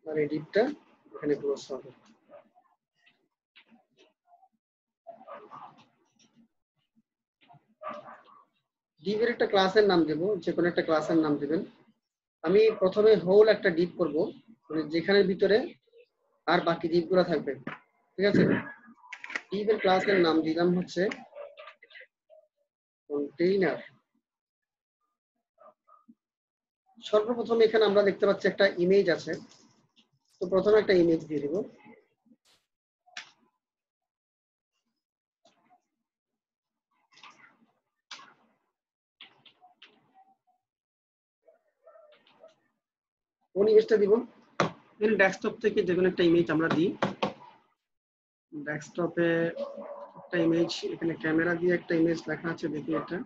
আর এই ডিপটা এখানে ক্লোজ হবে। ডিপের একটা ক্লাসের নাম দেব, যে কোনো একটা ক্লাসের নাম দিবেন। আমি প্রথমে হোল একটা ডিপ করব, মানে যেখানের ভিতরে আর বাকি ডিপগুলো থাকবে, ঠিক আছে। ডিপের ক্লাসের নাম দিলাম হচ্ছে কন্টেইনার। সর্বপ্রথম এখানে আমরা দেখতে পাচ্ছি একটা ইমেজ আছে, তো প্রথমে একটা ইমেজ দিয়ে দিব। কোন ইমেজটা দিব? এখানে ডেস্কটপ থেকে যে কোনো একটা ইমেজ আমরা দিই। ডেস্কটপে একটা ইমেজ, এখানে ক্যামেরা দিয়ে একটা ইমেজ লেখা আছে, দেখি এটা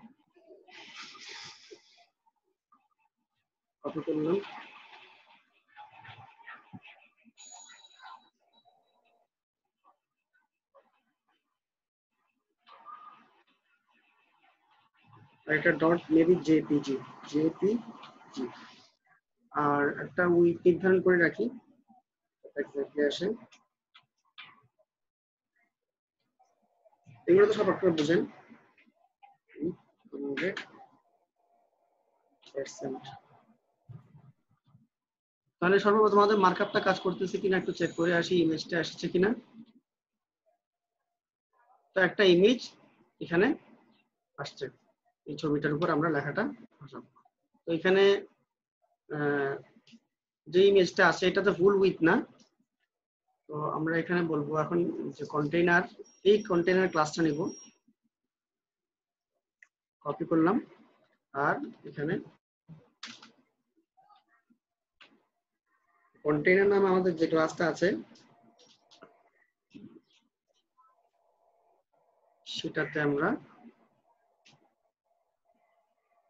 কপি করলাম। এটা ডট মেবি জেপিজি, আর একটা উইথ নির্ধারণ করে রাখি এক্স্যাক্টলি আসে। এগুলো তো সব আপনারা বুঝেন। 100%। তাহলে সর্বপ্রথম আমাদের মার্কআপটা কাজ করতেছে কিনা একটু চেক করে আসি, ইমেজটা আসছে কিনা। তো একটা ইমেজ এখানে আসছে, এই ছবিটার উপর আমরা লেখাটা বসাবো। তো এখানে যে ইমেজটা আছে এটা তো ফুল উইথ না, তো আমরা এখানে বলবো এখন যে কন্টেইনার, এই কন্টেইনার ক্লাসটা নিব, কপি করলাম, আর এখানে কন্টেইনার নামে আমাদের যে ক্লাসটা আছে সেটাতে আমরা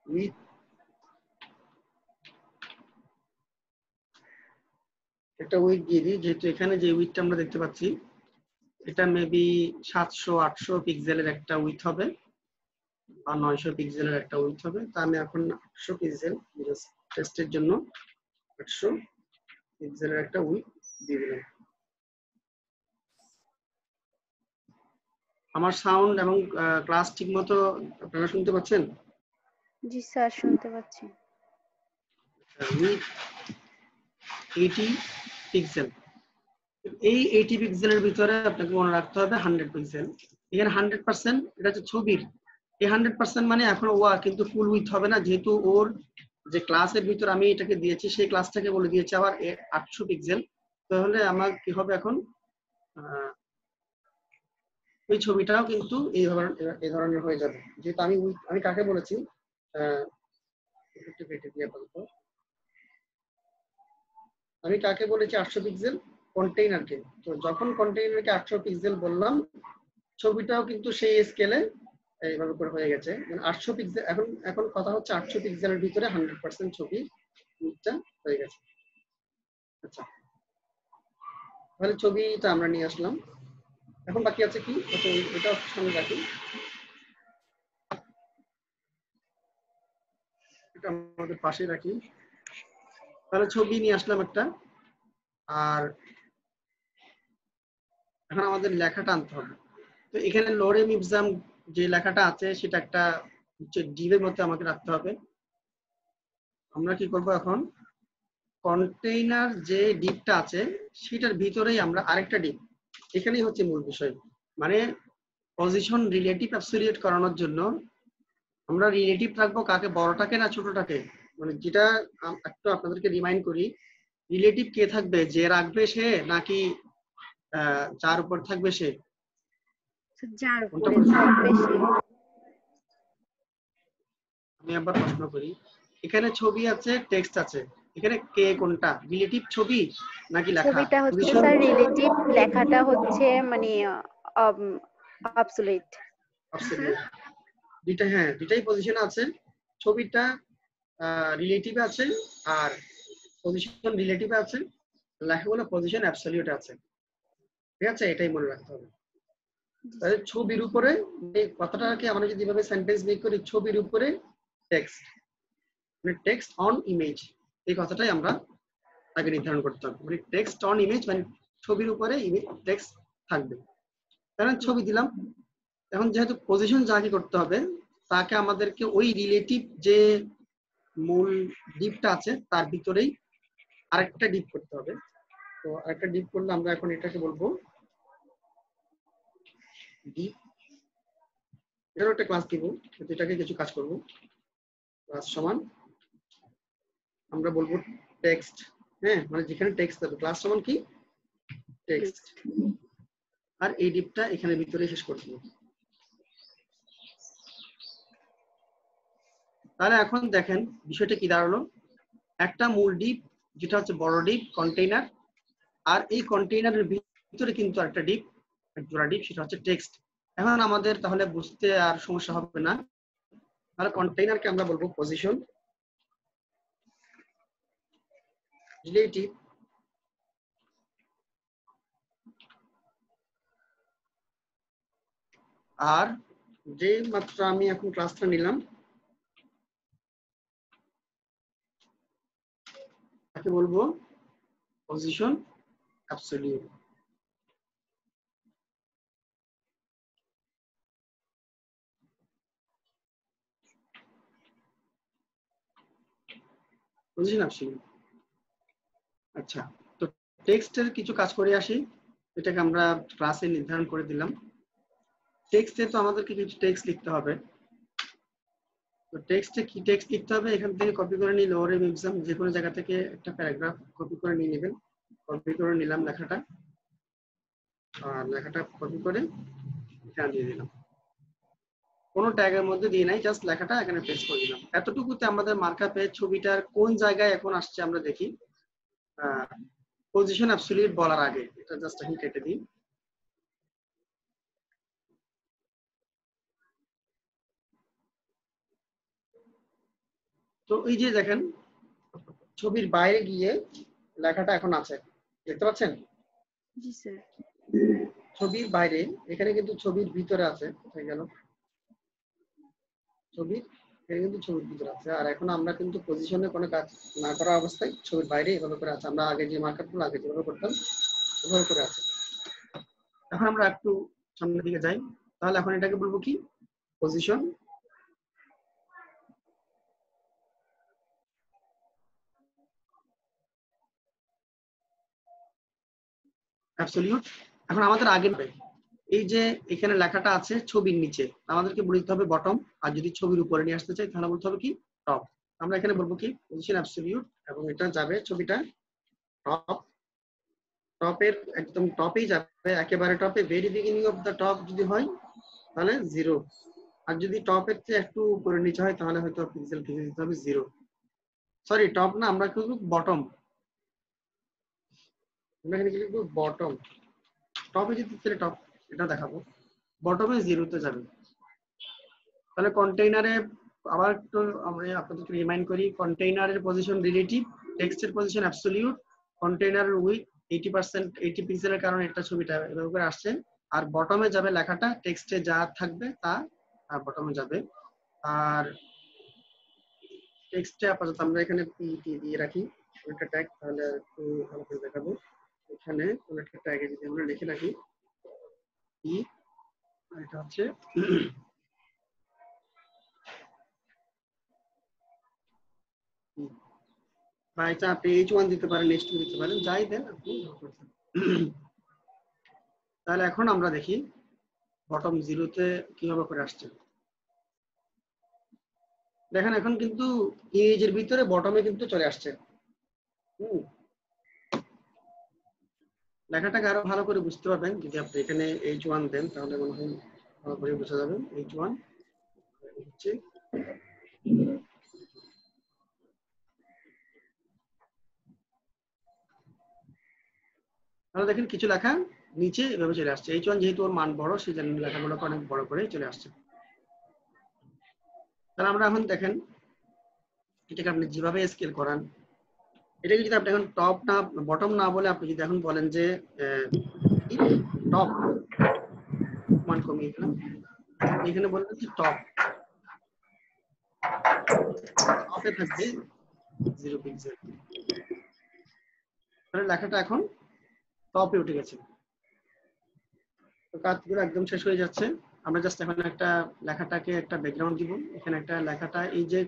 উইথ একটা উইথ দিয়ে দিই, যেহেতু এখানে যে উইথটা আমরা দেখতে পাচ্ছি এটা মেবি 700-800 পিক্সেলের একটা উইথ হবে, বা 900 পিক্সেলের একটা উইথ হবে। তা আমি এখন 800 পিক্সেল টেস্টের জন্য 800 পিক্সেলের একটা উইথ দিয়ে দিলাম। আমার সাউন্ড এবং ক্লাস ঠিক মতো আপনারা শুনতে পাচ্ছেন? জি স্যার, শুনতে পাচ্ছি। With 80 pixel. এই 80 পিক্সেলের ভিতরে আপনাকে মনে রাখতে হবে 100 পিক্সেল। এখানে 100%, এটা হচ্ছে ছবির, এই 100% মানে এখন ও কিন্তু ফুল উইথ হবে না, যেহেতু ওর যে ক্লাসের ভিতর আমি এটাকে দিয়েছি সেই ক্লাসটাকে বলে দিয়েছি আবার 800 পিক্সেল। তাহলে আমার কি হবে এখন, ওই ছবিটাও কিন্তু এই ধরনের হয়ে যাবে, যেহেতু আমি কাকে বলেছি, আমি কাকে বলেছি 800 পিক্সেল, কন্টেইনারকে। তো যখন কন্টেইনারকে 800 পিক্সেল বললাম, ছবিটাও কিন্তু সেই স্কেলে এইভাবে করে হয়ে গেছে, মানে 800 পিক্সেল। এখন কথা হচ্ছে 800 পিক্সেলের ভিতরে 100% ছবি হয়ে গেছে। আচ্ছা, তাহলে ছবিটা আমরা নিয়ে আসলাম। এখন বাকি আছে কি, এটা সামনে রাখি, এটা আমাদের পাশে রাখি। তাহলে ছবি নিয়ে আসলাম একটা, আর এখন আমাদের লেখাটা আনতে হবে। তো এখানে লোরেম ইপসাম যে লেখাটা আছে সেটা একটা ডিভের মধ্যে আমাকে রাখতে হবে। আমরা কি করব এখন, কন্টেইনার যে ডিপটা আছে সেটার ভিতরেই আমরা আরেকটা ডিপ, এখানেই হচ্ছে মূল বিষয়, মানে পজিশন রিলেটিভ অ্যাবসলিউট করানোর জন্য আমরা রিলেটিভ রাখবো কাকে, বড়টাকে না ছোটটাকে। মানে যেটা একটু আপনাদেরকে রিমাইন্ড করি, রিলেটিভ কে থাকবে, যে রাখবে সে নাকি যার উপর থাকবে সে? যার উপরে থাকবে সে। আমি আবার প্রশ্ন করি, এখানে ছবি আছে, টেক্সট আছে, এখানে কে কোনটা, রিলেটিভ ছবি নাকি লেখা? ছবিটা হচ্ছে স্যার রিলেটিভ, লেখাটা হচ্ছে মানে অবসলিউট। দুইটা, হ্যাঁ দুইটাই পজিশন আছে, ছবিটা রিলেটিভে আছে আর পজিশন রিলেটিভে আছে, লেখাগুলো পজিশন অ্যাবসলিউটে আছে, ঠিক আছে? এটাই মনে রাখতে হবে। তাহলে ছবির উপরে, এই কথাটাকে আমরা যদি এভাবে সেন্টেন্স মেক করি, ছবির উপরে টেক্সট, মানে টেক্সট অন ইমেজ, এই কথাটাই আমরা আগে নির্ধারণ করতে হবে, মানে টেক্সট অন ইমেজ মানে ছবির উপরে টেক্সট থাকবে। কারণ ছবি দিলাম, এখন যেহেতু পজিশন যাকে করতে হবে তাকে আমাদেরকে ওই রিলেটিভ যে মূল ডিপটা আছে তার ভিতরেই আরেকটা ডিপ করতে হবে। তো আরেকটা ডিপ করলে আমরা এখন এটাকে বলবো ডিপ। এটারও একটা ক্লাস দিব, কিন্তু এটাকে কিছু কাজ করব। ক্লাস সমান আমরা বলবো টেক্সট, হ্যাঁ মানে যেখানে টেক্সট থাকবে ক্লাস সমান কি টেক্সট, আর এই ডিপটা এখানে ভিতরে শেষ করে দেব। তাহলে এখন দেখেন বিষয়টা কি দাঁড়ালো, একটা মূল ডিপ যেটা হচ্ছে বড় ডিপ কন্টেইনার, আর এই কন্টেইনারের ভিতরে কিন্তু একটা ডিপ, জোড়া ডিপ, সেটা হচ্ছে টেক্সট। এখন আমাদের তাহলে বুঝতে আর সমস্যা হবে না। তাহলে কন্টেইনারকে আমরা বলবো পজিশন রিলেটিভ আর যে মাত্র আমি এখন ক্লাসটা নিলাম তাকে বলবো পজিশন অ্যাবসলিউট। Position absolute. আচ্ছা, তো টেক্সটের কিছু কাজ করে আসি, এটাকে আমরা ক্লাসে নির্ধারণ করে দিলাম। টেক্সটে তো আমাদেরকে কিছু টেক্সট লিখতে হবে। তো টেক্সটে কি টেক্সট লিখতে হবে, এখান থেকে কপি করে নিলে ওর এক্সাম যে কোনো জায়গা থেকে একটা প্যারাগ্রাফ কপি করে নিয়ে নেবেন। কপি করে নিলাম লেখাটা, আর লেখাটা কপি করে এখানে দিয়ে দিলাম, কোনো ট্যাগের মধ্যে দিয়ে নাই, জাস্ট লেখাটা এখানে পেস্ট করে দিলাম। এতটুকুতে আমাদের মার্কআপে ছবিটার কোন জায়গায় এখন আসছে আমরা দেখি। পজিশন অ্যাবসলিউট বলার আগে এটা জাস্ট আমি কেটে দিই। তো এই যে দেখেন ছবির বাইরে গিয়ে লেখাটা এখন আছে, দেখতে পাচ্ছেন? জি স্যার। ছবির বাইরে, এখানে কিন্তু ছবির ভিতরে আছে, হয়ে গেল ছবির, এখানে কিন্তু ছবির ভিতরে আছে। আর এখন আমরা কিন্তু পজিশনে কোনো কাজ না করা অবস্থায় ছবির বাইরে এভাবে করে আছে। আমরা আগে যে মার্কআপগুলো আগে যেভাবে করতাম ওভাবে করে আছে। এখন আমরা একটু সামনের দিকে যাই, তাহলে এখন এটাকে বলবো কি পজিশন অ্যাবসলিউট। এখন আমাদের আগে এই যে এখানে লেখাটা আছে ছবির নিচে, আমাদেরকে বলতে হবে বটম, আর যদি ছবির উপরে নিয়ে আসতে চাই তাহলে বলতে হবে কি টপ। আমরা এখানে বলবো কি পজিশন অ্যাবসলিউট, এবং এটা যাবে ছবিটা টপ, টপের একদম টপেই যাবে, একেবারে টপে, very beginning of the top যদি হয় তাহলে 0, আর যদি টপের চেয়ে একটু উপরে নিচে হয় তাহলে হয়তো পিক্সেল থেকে দিতে হবে 0। সরি টপ না, আমরা কিন্তু বটম, আমরা এখানে কি লিখবো বটম। টপে যদি তাহলে টপ এটা দেখাবো, বটমে 0-তে যাবে। তাহলে কন্টেইনারে আবার একটু আমরা আপনাদেরকে রিমাইন্ড করি, কন্টেইনারের পজিশন রিলেটিভ, টেক্সটের পজিশন অ্যাবসলিউট, কন্টেইনারের উইথ 80%, 80 পিক্সেলের কারণে একটা ছবিটা এভাবে করে আসছে, আর বটমে যাবে লেখাটা, টেক্সটে যা থাকবে তা বটমে যাবে। আর টেক্সটে আপাতত আমরা এখানে পিটি দিয়ে রাখি একটা ট্যাগ, তাহলে একটু ভালো করে দেখাবো। এখানে কোন একটা ট্যাগে যদি আমরা লিখে রাখি পি, এটা হচ্ছে বা এটা আপনি H1 দিতে পারেন, H2 দিতে পারেন, যাই দেন আপনি। তাহলে এখন আমরা দেখি বটম 0-তে কিভাবে করে আসছে। দেখেন এখন কিন্তু ইমেজের ভিতরে বটমে কিন্তু চলে আসছে। লেখাটাকে আরো ভালো করে বুঝতে পারবেন যদি আপনি এখানে H1 দেন, তাহলে মনে হয় ভালো করে বোঝা যাবে। H1 হচ্ছে তাহলে দেখেন কিছু লেখা নিচে এভাবে চলে আসছে। H1 যেহেতু ওর মান বড় সেই জন্য লেখাগুলোকে অনেক বড় করে চলে আসছে। তাহলে আমরা এখন দেখেন এটাকে আপনি যেভাবে স্কেল করান, এটাকে যদি আপনি এখন টপ না বটম না বলে আপনি যদি এখন বলেন যে টপ, মান কমিয়ে দিলাম, এখানে বলবেন যে টপ, টপে থাকবে 0 পিক্সেল। তাহলে লেখাটা এখন টপে উঠে গেছে। তো কাজগুলো একদম শেষ হয়ে যাচ্ছে। আমরা জাস্ট এখন একটা লেখাটাকে একটা ব্যাকগ্রাউন্ড দিব। এখানে একটা লেখাটা এই যে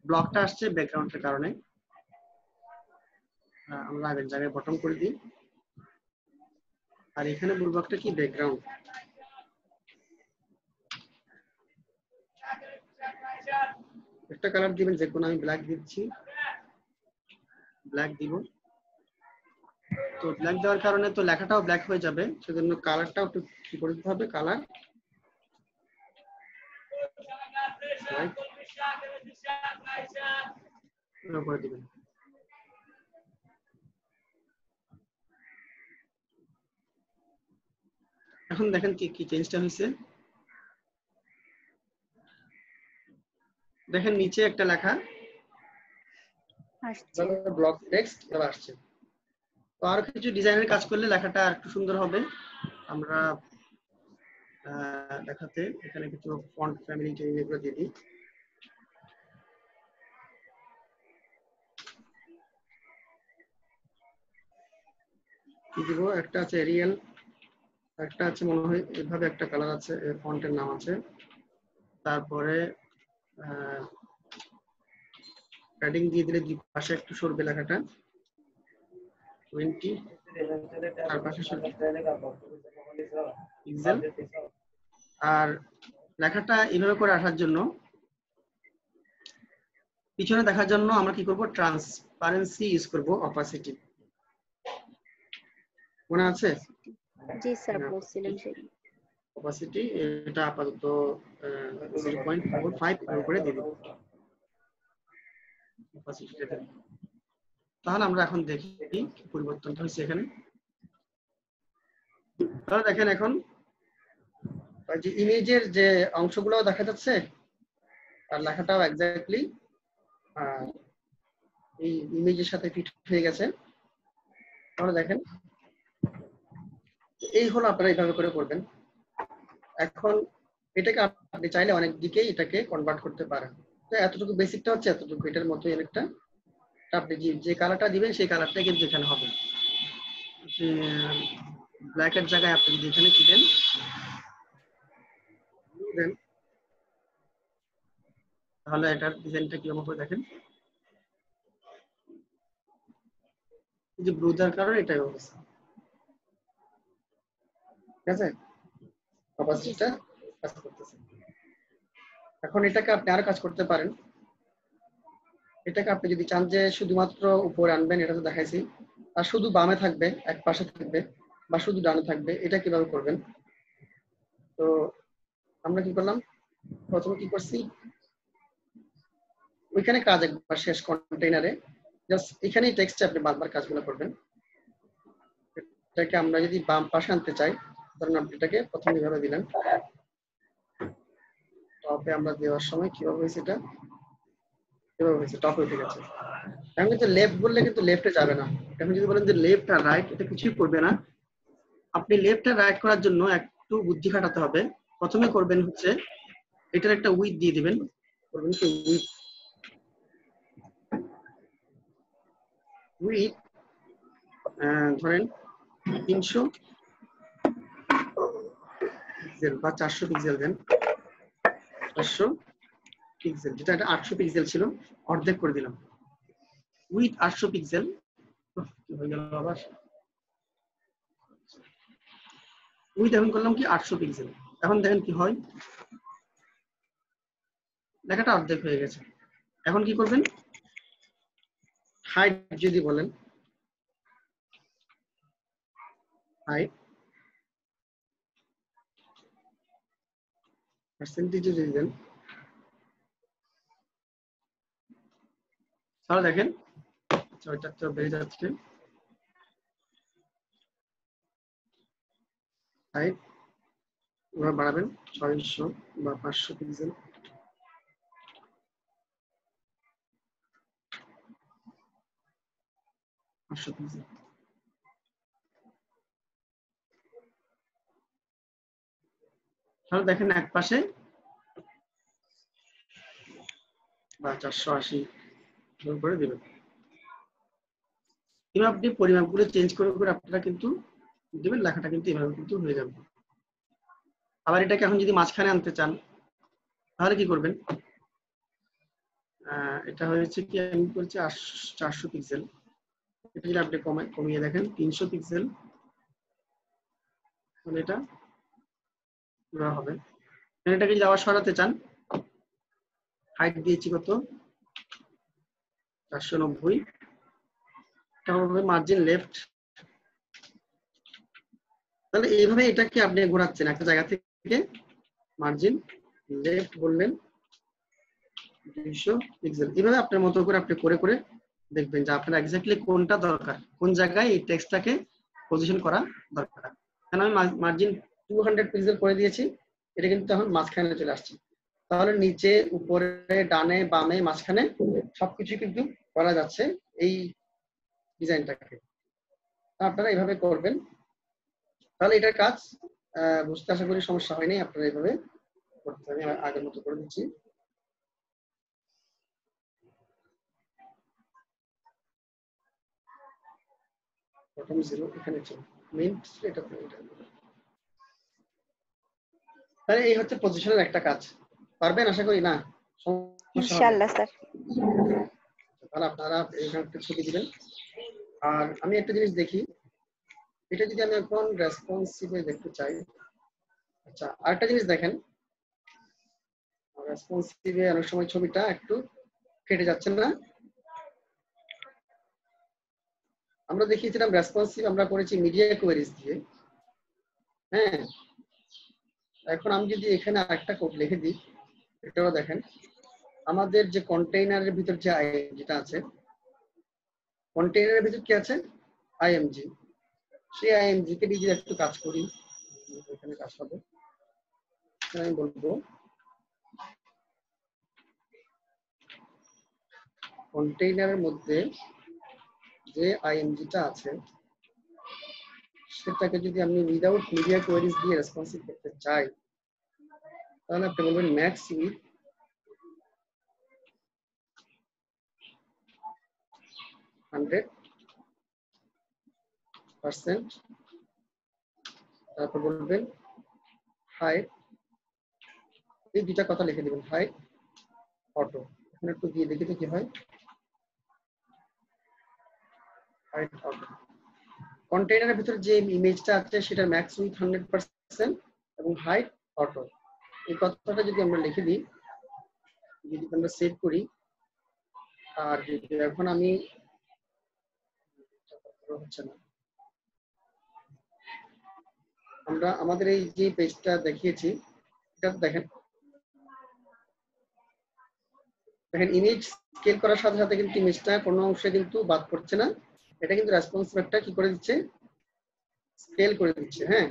ব্লকটা আসছে ব্যাকগ্রাউন্ডের কারণে আমরা আগের জায়গায় বটম করে দিই। আর এখানে বলবো একটা কি ব্যাকগ্রাউন্ড। একটা কালার দিবেন, যে কোনো আমি ব্ল্যাক দিচ্ছি, ব্ল্যাক দিব। তো ব্ল্যাক দেওয়ার কারণে তো লেখাটাও ব্ল্যাক হয়ে যাবে, সেজন্য কালারটাও একটু কি করে দিতে হবে, কালার করে দিবেন। এখন দেখেন কি কি চেঞ্জটা হয়েছে। দেখেন নিচে একটা লেখা আসছে। ব্লক টেক্সট এবার আসছে। তো আর কিছু ডিজাইনের কাজ করলে লেখাটা একটু সুন্দর হবে। আমরা দেখাতে এখানে কিছু ফন্ট ফ্যামিলি এগুলো দিয়ে দিই। কি দিব, একটা আছে এরিয়াল, একটা আছে মনে হয় এভাবে একটা কালার আছে, ফন্টের নাম আছে। তারপরে প্যাডিং দিয়ে দিলে দুই পাশে একটু সরবে লেখাটা 20, তার পাশে সরবে পিক্সেল। আর লেখাটা এইভাবে করে আসার জন্য, পিছনে দেখার জন্য আমরা কি করব, ট্রান্সপারেন্সি ইউজ করব, অপাসিটি। মনে আছে? জি স্যার বলছিলেন সেটা। অপাসিটি এটা আপাতত 0.45 করে দিয়ে দিই। তাহলে আমরা এখন দেখি কি পরিবর্তনটা হয়েছে এখানে। তাহলে দেখেন এখন যে ইমেজের যে অংশগুলো দেখা যাচ্ছে আর লেখাটাও এক্স্যাক্টলি এই ইমেজের সাথে ফিট হয়ে গেছে। তাহলে দেখেন এই হলো আপনারা এইভাবে করে করবেন। এখন এটাকে আপনি চাইলে অনেক দিকেই এটাকে কনভার্ট করতে পারেন। তো এতটুকু বেসিকটা হচ্ছে এতটুকু, এটার মতোই অনেকটা। আপনি যে কালারটা দিবেন সেই কালারটাই কিন্তু এখানে হবে। ব্ল্যাকের জায়গায় আপনি যদি এখানে কি দেন, তাহলে এটার ডিজাইনটা কিরকম হবে দেখেন। যে ব্লু দেওয়ার কারণে এটাই অবস্থা, ঠিক আছে? অপাসিটিটা কাজ করতেছে। এখন এটাকে আপনি আরো কাজ করতে পারেন। এটাকে আপনি যদি চান যে শুধুমাত্র উপরে আনবেন, এটা তো দেখাইছি, আর শুধু বামে থাকবে, এক পাশে থাকবে, বা শুধু ডানে থাকবে, এটা কিভাবে করবেন? তো আমরা কি করলাম, প্রথমে কি করছি, ওইখানে কাজ একবার শেষ, কন্টেইনারে জাস্ট এখানেই টেক্সটে আপনি বারবার কাজগুলো করবেন। এটাকে আমরা যদি বাম পাশে আনতে চাই, ধরুন আপনি এটাকে প্রথমে এইভাবে দিলেন, টপে আমরা দেওয়ার সময় কিভাবে হয়েছে, এটা কিভাবে হয়েছে, টপে উঠে গেছে। এখন কিন্তু লেফট বললে কিন্তু লেফটে যাবে না। এখন যদি বলেন যে লেফট আর রাইট, এটা কিছুই করবে না। আপনি লেফট আর রাইট করার জন্য একটু বুদ্ধি খাটাতে হবে। প্রথমে করবেন হচ্ছে এটার একটা উইথ দিয়ে দিবেন, করবেন কি উইথ, উইথ ধরেন 300 পিক্সেল বা 400 পিক্সেল দেন। 400 পিক্সেল, যেটা এটা 800 পিক্সেল ছিল, অর্ধেক করে দিলাম। উইথ 800 পিক্সেল হয়ে গেল আবার। উইথ এখন করলাম কি 800 পিক্সেল। এখন দেখেন কি হয়, লেখাটা অর্ধেক হয়ে গেছে। এখন কি করবেন, হাইট যদি বলেন, হাইট পার্সেন্টেজ যদি দেন, তাহলে দেখেন ওইটা তো বেড়ে যাচ্ছে। হাইট এবার বাড়াবেন 600 বা 500 পিক্সেল। তাহলে দেখেন এক পাশে বা 480 করে দিবেন। এভাবে আপনি পরিমাপগুলো চেঞ্জ করে করে আপনারা কিন্তু দেবেন, লেখাটা কিন্তু এভাবে কিন্তু হয়ে যাবে। আবার এটাকে এখন যদি মাঝখানে আনতে চান তাহলে কি করবেন, এটা হয়েছে কি আমি বলছি 400 পিক্সেল, এটা যদি আপনি কমিয়ে দেখেন 300 পিক্সেল, তাহলে এটা পুরো হবে। এটাকে যদি আবার সরাতে চান, হাইট দিয়েছি কত 490, এটা হবে মার্জিন লেফট। তাহলে এইভাবে এটাকে আপনি ঘোরাচ্ছেন একটা জায়গা থেকে, মার্জিন লেফট বললেন 200 পিক্সেল। এইভাবে আপনার মতো করে আপনি করে করে দেখবেন যে আপনার এক্স্যাক্টলি কোনটা দরকার, কোন জায়গায় এই টেক্সটটাকে পজিশন করা দরকার। কারণ আমি মার্জিন 200 পিক্সেল করে দিয়েছি, এটা কিন্তু এখন মাঝখানে চলে আসছে। তাহলে নিচে উপরে ডানে বামে মাঝখানে সবকিছু কিন্তু করা যাচ্ছে এই ডিজাইনটাকে। আপনারা এইভাবে করবেন, তাহলে এটার কাজ বুঝতে আশা করি সমস্যা হয়নি। আপনারা এইভাবে করতে, আমি আগের মতো করে দিচ্ছি। প্রথম 0 এখানে ছিল মিন্ট, এটা তাহলে এই হচ্ছে পজিশনের একটা কাজ। পারবেন আশা করি? না ইনশাআল্লাহ স্যার। তাহলে আপনারা এখানে একটা ছবি দিবেন। আর আমি একটা জিনিস দেখি, এটা যদি আমি এখন রেসপন্সিভে দেখতে চাই। আচ্ছা, আরেকটা জিনিস দেখেন, রেসপন্সিভে অনেক সময় ছবিটা একটু কেটে যাচ্ছে না। আমরা দেখিয়েছিলাম রেসপন্সিভ আমরা করেছি মিডিয়া কোয়েরিজ দিয়ে। হ্যাঁ, এখন আমি যদি এখানে আরেকটা কোড লিখে দিই, এটাও দেখেন আমাদের যে কন্টেইনারের ভিতর যে যেটা আছে, কন্টেইনারের ভিতর কি আছে আইএমজি, সেই আইএমজি কে দিয়ে একটু কাজ করি, এখানে কাজ হবে। আমি বলবো কন্টেইনারের মধ্যে যে আইএমজিটা আছে সেটাকে যদি আমি উইদাউট মিডিয়া কোয়েরিজ দিয়ে রেসপন্সিভ করতে চাই, তাহলে আপনি বলবেন ম্যাক্স উইথ 100%, তারপর বলবেন হাইট, এই দুইটা কথা লিখে দিবেন, হাইট অটো। এখানে একটু দিয়ে দেখি তো কি হয়, হাইট অটো। কন্টেইনারের ভিতরে যে ইমেজটা আছে সেটার ম্যাক্স উইথ 100% এবং হাইট অটো, এই কথাটা যদি আমরা লিখে দিই, যদি আমরা সেভ করি, আর যদি এখন আমি হচ্ছে না, আমরা আমাদের এই যে পেজটা দেখিয়েছি এটা দেখেন, ইমেজ স্কেল করার সাথে সাথে কিন্তু ইমেজটা কোনো অংশে কিন্তু বাদ পড়ছে না, এটা কিন্তু রেসপন্সিভ একটা কি করে দিচ্ছে, স্কেল করে দিচ্ছে। হ্যাঁ,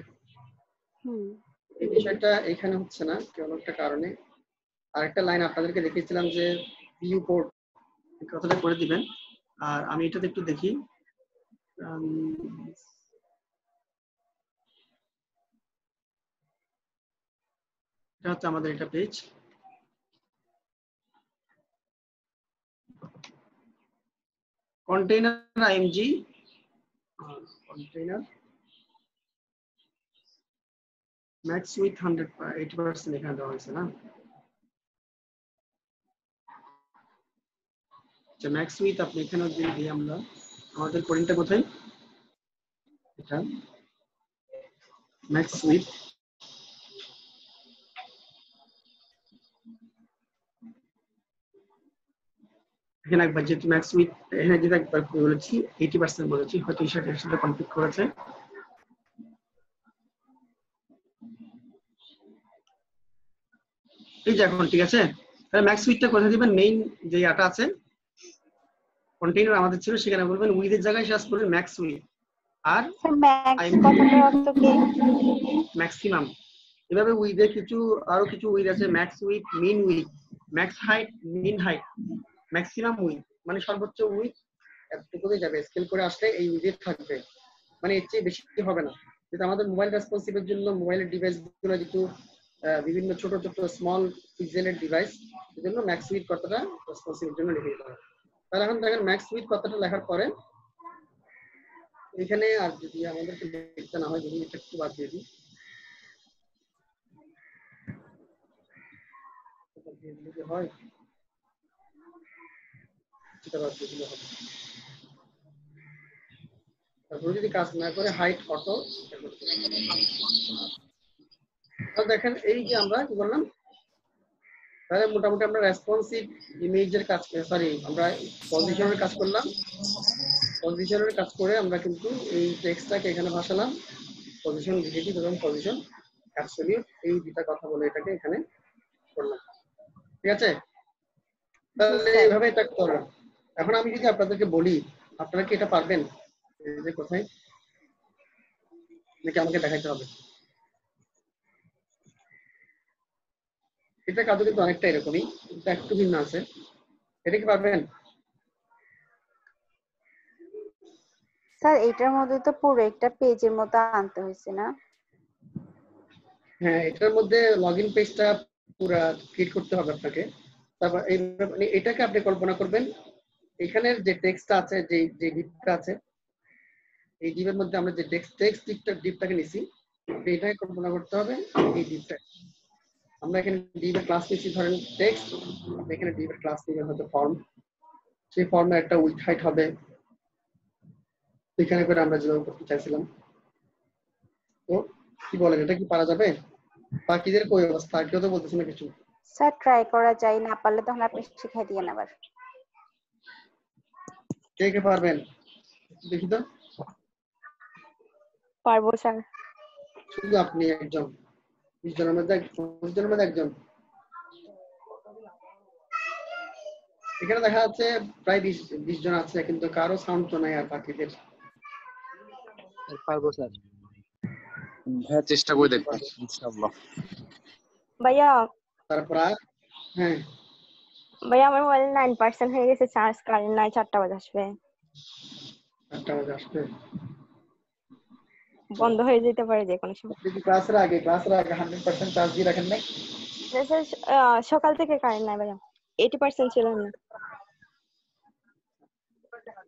এই বিষয়টা এখানে হচ্ছে না কোনো একটা কারণে। আরেকটা লাইন আপনাদেরকে দেখিয়েছিলাম যে ভিউ পোর্ট, এই কথাটা করে দিবেন। আর আমি এটাতে একটু দেখি, এটা হচ্ছে আমাদের একটা page, container IMG, container max with 80% এখানে দেওয়া হয়েছে না। আচ্ছা, ম্যাক্স উইথ আপনি এখানে দিয়ে আমরা আমাদের কোডিংটা কোথায়, এটা ম্যাক্স উইথ এখানে একবার যেহেতু ম্যাক্স উইথ এখানে যেটা একবার বলেছি 80% বলেছি, হয়তো এর সাথে কনফিগ করেছে। এই যে এখন ঠিক আছে, তাহলে ম্যাক্স উইথটা কোথায় দিবেন, মেইন যে আটা আছে কন্টেইনার আমাদের ছিল সেখানে বলবেন উইথের জায়গায় সার্চ করবেন ম্যাক্স উইথ। আর ম্যাক্সিমাম, এভাবে উইথে কিছু আরো কিছু উইথ আছে, max width, min width, max height, min height, maximum width, মানে সর্বোচ্চ উইথ এতটুকুই যাবে, স্কেল করে আসলে এই উইথ থাকবে, মানে এর চেয়ে বেশি হবে না। কিন্তু আমাদের মোবাইল রেসপন্সিভের জন্য মোবাইলের ডিভাইস গুলো যেহেতু বিভিন্ন ছোট ছোট স্মল পিক্সেলের ডিভাইস, এজন্য ম্যাক্স উইথ কথাটা রেসপন্সিভের জন্য লিখে দিতে হবে। তাহলে এখন দেখেন ম্যাক্স উইথ কথাটা লেখার পরে এখানে আর যদি আমাদেরকে দেখতে না হয়, যদি এটা একটু বাদ দিয়ে দিই, কি হয় সেটা বাদ দিয়ে দিলে হবে। তারপরে যদি কাজ না করে হাইট অটো, দেখেন এই যে আমরা কি বললাম, তাহলে মোটামুটি আমরা রেসপন্সিভ ইমেজের কাজ, সরি আমরা পজিশনের কাজ করলাম। পজিশনের কাজ করে আমরা কিন্তু এই টেক্সটটাকে এখানে ভাসালাম, পজিশন রিলেটিভ এবং পজিশন অ্যাবসলিউট, এই দুটা কথা বলে এটাকে এখানে করলাম। ঠিক আছে, তাহলে এইভাবে এটা করলাম। এখন আমি যদি আপনাদেরকে বলি, আপনারা কি এটা পারবেন? এই যে কোথায়, নাকি আমাকে দেখাইতে হবে? এটা কাজও কিন্তু অনেকটা এরকমই, কিন্তু একটু ভিন্ন আছে। এটা কি পারবেন? স্যার এটার মধ্যে তো পুরো একটা পেজের মতো আনতে হয়েছে না? হ্যাঁ, এটার মধ্যে লগইন পেজটা পুরো ক্রিয়েট করতে হবে আপনাকে। তারপর এই মানে এটাকে আপনি কল্পনা করবেন, এখানের যে টেক্সটটা আছে, যে যে ডিপটা আছে, এই ডিপের মধ্যে আমরা যে টেক্সট ডিপটাকে নিছি, এটাকে কল্পনা করতে হবে এই ডিপটা। আমরা এখানে ডিপের ক্লাস নিচ্ছি, ধরেন টেক্সট, এখানে ডিপের ক্লাস নিবে হয়তো ফর্ম, সেই ফর্মে একটা উইথ হাইট হবে, এখানে করে আমরা যেভাবে করতে চাইছিলাম। তো কি বলেন, এটা কি পারা যাবে? বাকিদের কই অবস্থা, কেউ তো বলতেছে না কিছু। স্যার ট্রাই করা যায়, না পারলে তখন আপনি শিখাই দিয়েন আবার। কে কে পারবেন দেখি তো? পারবো স্যার। শুধু আপনি একজন? 20 জনের মধ্যে 20 জনের মধ্যে একজন? এখানে দেখা যাচ্ছে প্রায় 20 জন আছে, কিন্তু কারো সাউন্ড তো নাই আর বাকিদের। পারবো স্যার। হ্যাঁ চেষ্টা করে দেখবো ইনশাআল্লাহ। ভাইয়া তারপর আর হ্যাঁ, ভাইয়া আমার মোবাইলে 9% হয়ে গেছে, চার্জ কারেন্ট নাই, 4টা বাজে আসবে, 8টা বাজে আসবে। বন্ধ হয়ে যেতে পারে যে কোনো সময়। আপনি কি ক্লাসের আগে 100% চার্জ দিয়ে রাখেন না? স্যার সকাল থেকে কারেন্ট নাই ভাইয়া, 80% ছিল না।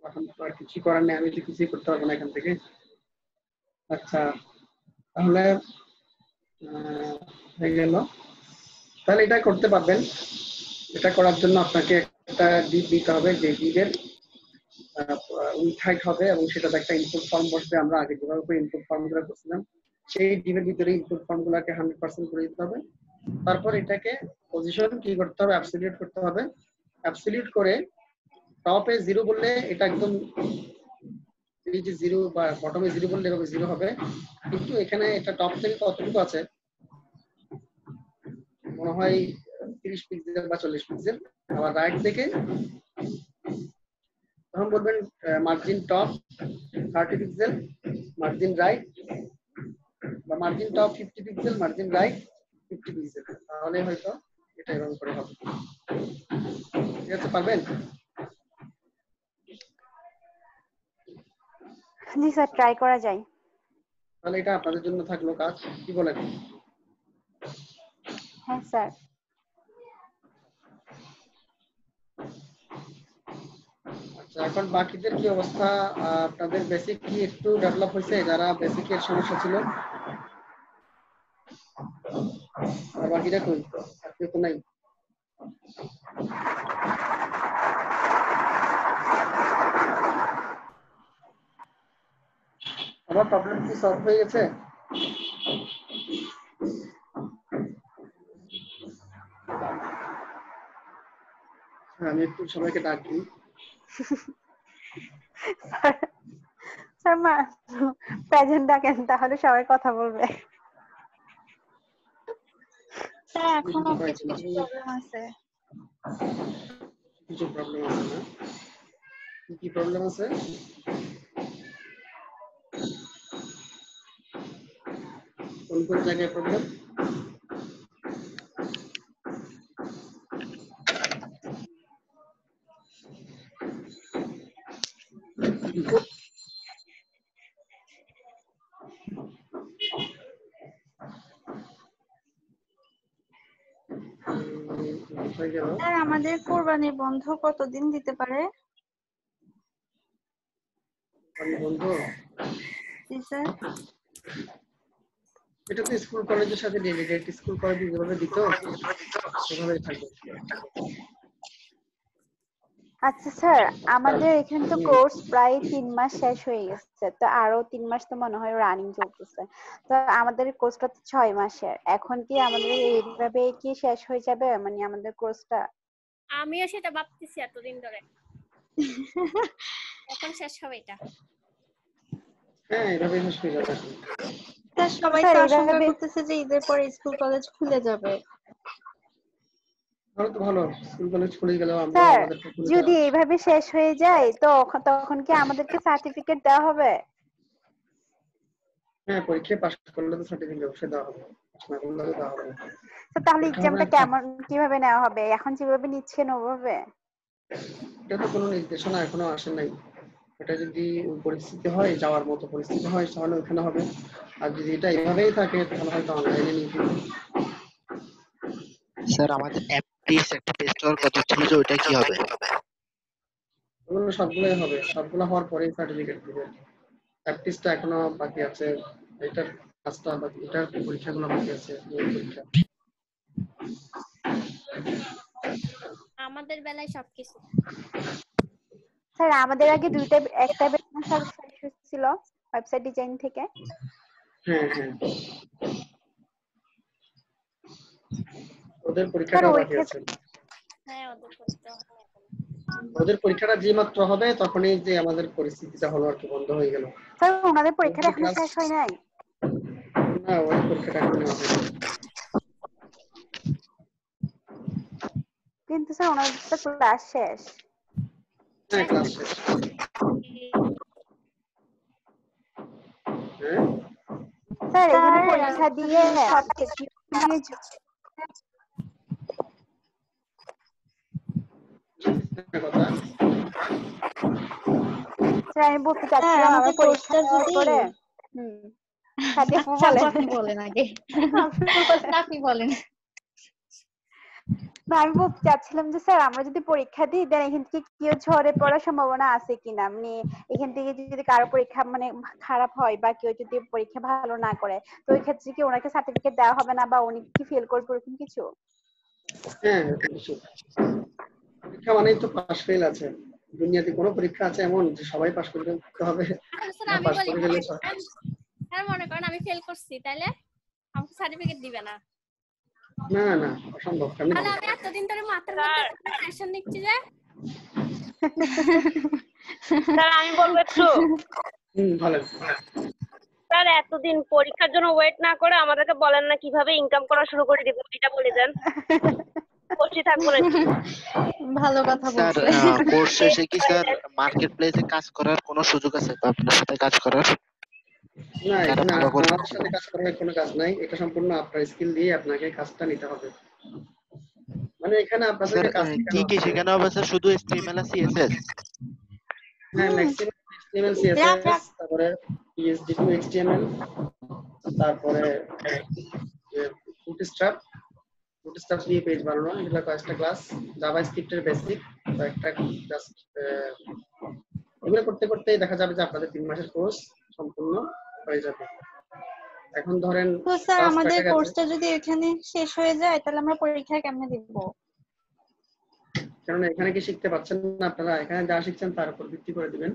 এখন তো আর কিছু করার নেই, আমি তো কিছুই করতে পারবো না এখান থেকে। আচ্ছা, তাহলে হয়ে গেল। তাহলে এটা করতে পারবেন। এটা করার জন্য আপনাকে একটা ডিপ দিতে হবে, যে ডিপের উইথ হাইট হবে এবং সেটাতে একটা ইনপুট ফর্ম বসবে। আমরা আগে যেভাবে ইনপুট ফর্মগুলো করছিলাম, সেই ডিপের ভিতরে ইনপুট ফর্মগুলোকে 100% করে দিতে হবে। তারপর এটাকে পজিশন কি করতে হবে, অ্যাবসলিউট করতে হবে। অ্যাবসলিউট করে টপে 0 বললে এটা একদম, এই যে 0 বা বটমে 0 বললে এভাবে 0 হবে, কিন্তু এখানে এটা টপ থেকে কতটুকু আছে মনে হয় 30 পিক্সেল বা 40 পিক্সেল। আবার রাইট থেকে তখন বলবেন margin top 30 pixel, margin right, বা margin top 50 pixel, margin right 50 pixel. তাহলে হয়তো এটা এভাবে করে হবে। ঠিক আছে, পারবেন? জি স্যার ট্রাই করা যায়। তাহলে এটা আপনাদের জন্য থাকলো কাজ, কি বলেন? হ্যাঁ স্যার। আচ্ছা, এখন বাকিদের কি অবস্থা? আপনাদের বেসিক কি একটু ডেভেলপ হয়েছে? যারা বেসিকের সমস্যা ছিল, আর বাকিরা কই? আর কেউ তো নাই? আমার প্রবলেম কি সলভ হয়ে গেছে? হ্যাঁ, আমি একটু সবাইকে ডাক দিই। স্যার প্রেজেন্ট ডাকেন, তাহলে সবাই কথা বলবে। স্যার এখনো কিছু কিছু প্রবলেম আছে। কিছু প্রবলেম আছে না? কি প্রবলেম আছে? কোন কোন জায়গায় প্রবলেম? স্যার আমাদের কোরবানির বন্ধ কতদিন দিতে পারে? বন্ধু জি স্যার। এটা তো স্কুল কলেজের সাথে ডেডিকেট, স্কুল কলেজে যেভাবে দিত সেভাবেই থাকবে। আচ্ছা স্যার, আমাদের এখানে তো কোর্স প্রায় 3 মাস শেষ হয়ে গেছে, তো আরো 3 মাস তো মনে হয় রানিং চলতেছে। তো আমাদের কোর্সটা তো 6 মাসের, এখন কি আমাদের এইভাবে কি শেষ হয়ে যাবে মানে আমাদের কোর্সটা? আমিও সেটা ভাবতেছি এতদিন ধরে, এখন শেষ হবে এটা। হ্যাঁ, এভাবেই শেষ হয়ে যাবে। স্যার সবাই স্যার তো এইভাবে আশঙ্কা করতেছে যে ঈদের পরে স্কুল কলেজ খুলে যাবে। তাহলে তো ভালো, স্কুল কলেজ খুলে গেলেও আমরা স্যার আমাদের যদি এইভাবে শেষ হয়ে যায় তো তখন কি আমাদেরকে সার্টিফিকেট দেওয়া হবে? হ্যাঁ, পরীক্ষায় পাশ করলে তো সার্টিফিকেট অবশ্যই দেওয়া হবে, পাশ না করলে তো দেওয়া হবে না। তো তাহলে পরীক্ষা হবে এক্সামটা কেমন কিভাবে নেওয়া হবে? এখন যেভাবে নিচ্ছেন ওভাবে? এটা তো কোনো নির্দেশনা এখনো আসে নাই। এটা যদি ওই পরিস্থিতি হয়, যাওয়ার মতো পরিস্থিতি হয়, তাহলে ওখানে হবে। আর যদি এটা এভাবেই থাকে তাহলে হয়তো অনলাইনে নিয়ে ফেলবে। স্যার আমাদের অ্যাপটিস একটা টেস্ট হওয়ার কথা ছিল যে ওইটা কি হবে? ওগুলো সবগুলোই হবে, সবগুলো হওয়ার পরেই সার্টিফিকেট দিবে। প্র্যাকটিসটা এখনো বাকি আছে, এটার কাজটা বাকি, এটার পরীক্ষাগুলো বাকি আছে, এই পরীক্ষা। আমাদের বেলায় সবকিছু। স্যার আমাদের আগে একটা ব্যাচ শেষ হয়েছিল ওয়েবসাইট ডিজাইন থেকে। হ্যাঁ হ্যাঁ, ওদের স্যার পরীক্ষাটাও ওই বাকি আছে। হ্যাঁ, ওদের পরীক্ষা হয় এখন। ওদের পরীক্ষাটা যে মাত্র হবে তখনই যে আমাদের পরিস্থিতিটা হলো আর কি, বন্ধ হয়ে গেল। স্যার ওনাদের পরীক্ষাটা এখনো ক্লাস শেষ হয় নাই? না, ওই পরীক্ষাটা এখন নেওয়া হয়নি। কিন্তু স্যার ওনাদের তো ক্লাস শেষ। হ্যাঁ, ক্লাস শেষ। হ্যাঁ, স্যার এখানে পরীক্ষা দিয়ে কথা। স্যার আমি বলতে চাচ্ছিলাম যে পরীক্ষা দেওয়ার পরে আপনি বলেন আগে। আপনি বলেন। না আমি বলতে চাচ্ছিলাম যে স্যার আমরা যদি পরীক্ষা দিই দেন এখান থেকে কেউ ঝরে পড়ার সম্ভাবনা আছে কিনা, মানে এখান থেকে যদি কারো পরীক্ষা মানে খারাপ হয় বা কেউ যদি পরীক্ষা ভালো না করে তো ওই ক্ষেত্রে কি ওনাকে সার্টিফিকেট দেওয়া হবে না বা উনি কি ফেল করবে এরকম কিছু? হ্যাঁ, পরীক্ষা মানেই তো পাশ ফেল আছে। দুনিয়াতে কোনো পরীক্ষা আছে এমন যে সবাই পাশ করতে হবে? স্যার না, আমি পাশ বলি করে গেলে স্যার মনে করেন আমি ফেল করছি, তাইলে আমাকে সার্টিফিকেট দিবে না? না না, অসম্ভব। কেন তাহলে আমি এতদিন ধরে মাথার মধ্যে প্রেশার নিচ্ছি যে। স্যার আমি বলবো একটু। ভালো। স্যার এতদিন পরীক্ষার জন্য ওয়েট না করে আমাদেরকে বলেন না কিভাবে ইনকাম করা শুরু করে দিব, এটা বলে দেন। বসে থাকবো না। ভালো কথা স্যার বলছেন। কোর্স শেষে কি স্যার মার্কেট প্লেসে কাজ করার কোনো সুযোগ আছে তো আপনার সাথে কাজ করার? না, যারা এখানে ভালো করবে। আমাদের সাথে কাজ করার কোনো কাজ নাই, এটা সম্পূর্ণ আপনার স্কিল দিয়ে আপনাকে কাজটা নিতে হবে। মানে এখানে স্যার আপনাদেরকে কাজ কি শেখানো কি হবে। শেখানো হবে স্যার? শুধু HTML আর CSS? হ্যাঁ, ম্যাক্সিমাম HTML CSS, তারপরে PSD to HTML, তারপরে বুটস্ট্র্যাপ দিয়ে পেজ বানানো, এগুলো কয়েকটা ক্লাস। জাভাস্ক্রিপ্টের বেসিক কয়েকটা জাস্ট, এগুলো করতে করতেই দেখা যাবে যে আপনাদের 3 মাসের কোর্স সম্পূর্ণ হয়ে যাবে। এখন ধরেন তো স্যার ক্লাস আমাদের কয়টা গেছে, কোর্সটা যদি এখানে শেষ হয়ে যায় তাহলে আমরা পরীক্ষা কেমনে দিব? কারণ এখানে কি শিখতে পাচ্ছেন না আপনারা? এখানে যা শিখছেন তার উপর ভিত্তি করে দিবেন।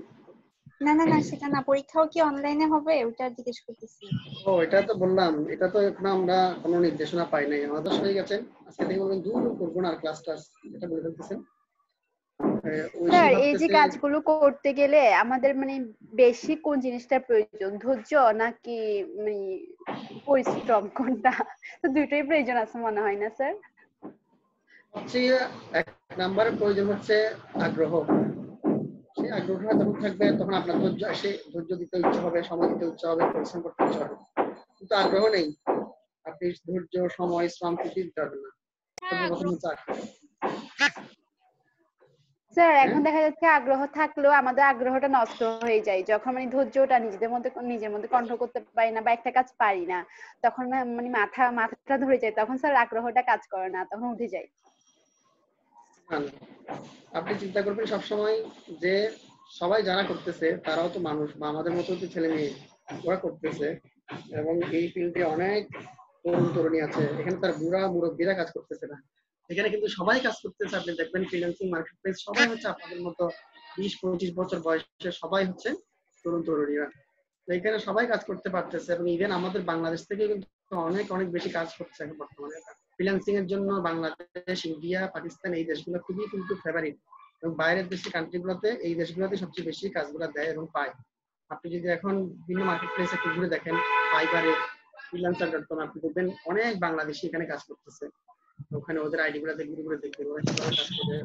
না সেটা না, পরীক্ষাও কি অনলাইনে হবে ওটা জিজ্ঞেস করতেছি। ও, এটা তো বললাম, এটা তো এখন আমরা কোনো নির্দেশনা পাই নাই, আমাদের হয়ে গেছে। আজকে থেকে বলবেন দূর করবো না আর ক্লাস এটা বলে ফেলতেছেন। স্যার এই যে কাজগুলো করতে গেলে আমাদের মানে বেশি কোন জিনিসটা প্রয়োজন, ধৈর্য নাকি মানে পরিশ্রম, কোনটা? তো দুটোই প্রয়োজন আছে মনে হয় না স্যার? হচ্ছে এক নাম্বারে প্রয়োজন হচ্ছে আগ্রহ। সেই আগ্রহটা যখন থাকবে তখন আপনার ধৈর্য দিতে ইচ্ছা হবে, সময় দিতে ইচ্ছা হবে, পরিশ্রম করতে ইচ্ছা হবে। কিন্তু আগ্রহ নেই, আপনি ধৈর্য, সময়, শ্রম কিছু দিতে পারবেন না। সর্বপ্রথম হচ্ছে আগ্রহ। স্যার এখন দেখা যাচ্ছে আগ্রহ থাকলেও আমাদের আগ্রহটা নষ্ট হয়ে যায় যখন মানে ধৈর্যটা নিজের মধ্যে কন্ট্রোল করতে পারি না বা একটা কাজ পারি না, তখন মানে মাথাটা ধরে যায়, তখন স্যার আগ্রহটা কাজ করে না, তখন উঠে যায়। আপনি চিন্তা করবেন সবসময় যে সবাই যারা করতেছে তারাও তো মানুষ বা আমাদের মতো তো ছেলে মেয়ে, ওরা করতেছে। এবং এই ফিল্ডে অনেক তরুণ তরুণী আছে, এখানে তার বুড়া মুরব্বীরা কাজ করতেছে না, এখানে কিন্তু সবাই কাজ করতেছে। আপনি দেখবেন ফ্রিল্যান্সিং মার্কেট প্লেস সবাই হচ্ছে আপনাদের মতো 20-25 বছর বয়সে, সবাই হচ্ছে তরুণ তরুণীরা। তো এখানে সবাই কাজ করতে পারতেছে, এবং ইভেন আমাদের বাংলাদেশ থেকে কিন্তু অনেক অনেক বেশি কাজ করছে এখন বর্তমানে। ফ্রিল্যান্সিং এর জন্য বাংলাদেশ, ইন্ডিয়া, পাকিস্তান এই দেশগুলো খুবই কিন্তু ফেভারিট, এবং বাইরের দেশের কান্ট্রিগুলোতে এই দেশগুলোতে সবচেয়ে বেশি কাজগুলো দেয় এবং পায়। আপনি যদি এখন বিভিন্ন মার্কেট প্লেসে ঘুরে দেখেন, ফাইবারে, ফ্রিল্যান্সার.com, আপনি দেখবেন অনেক বাংলাদেশি এখানে কাজ করতেছে। ওখানে ওদের আইডি গুলো ঘুরে ঘুরে দেখবেন ওরা কিভাবে কাজ করে।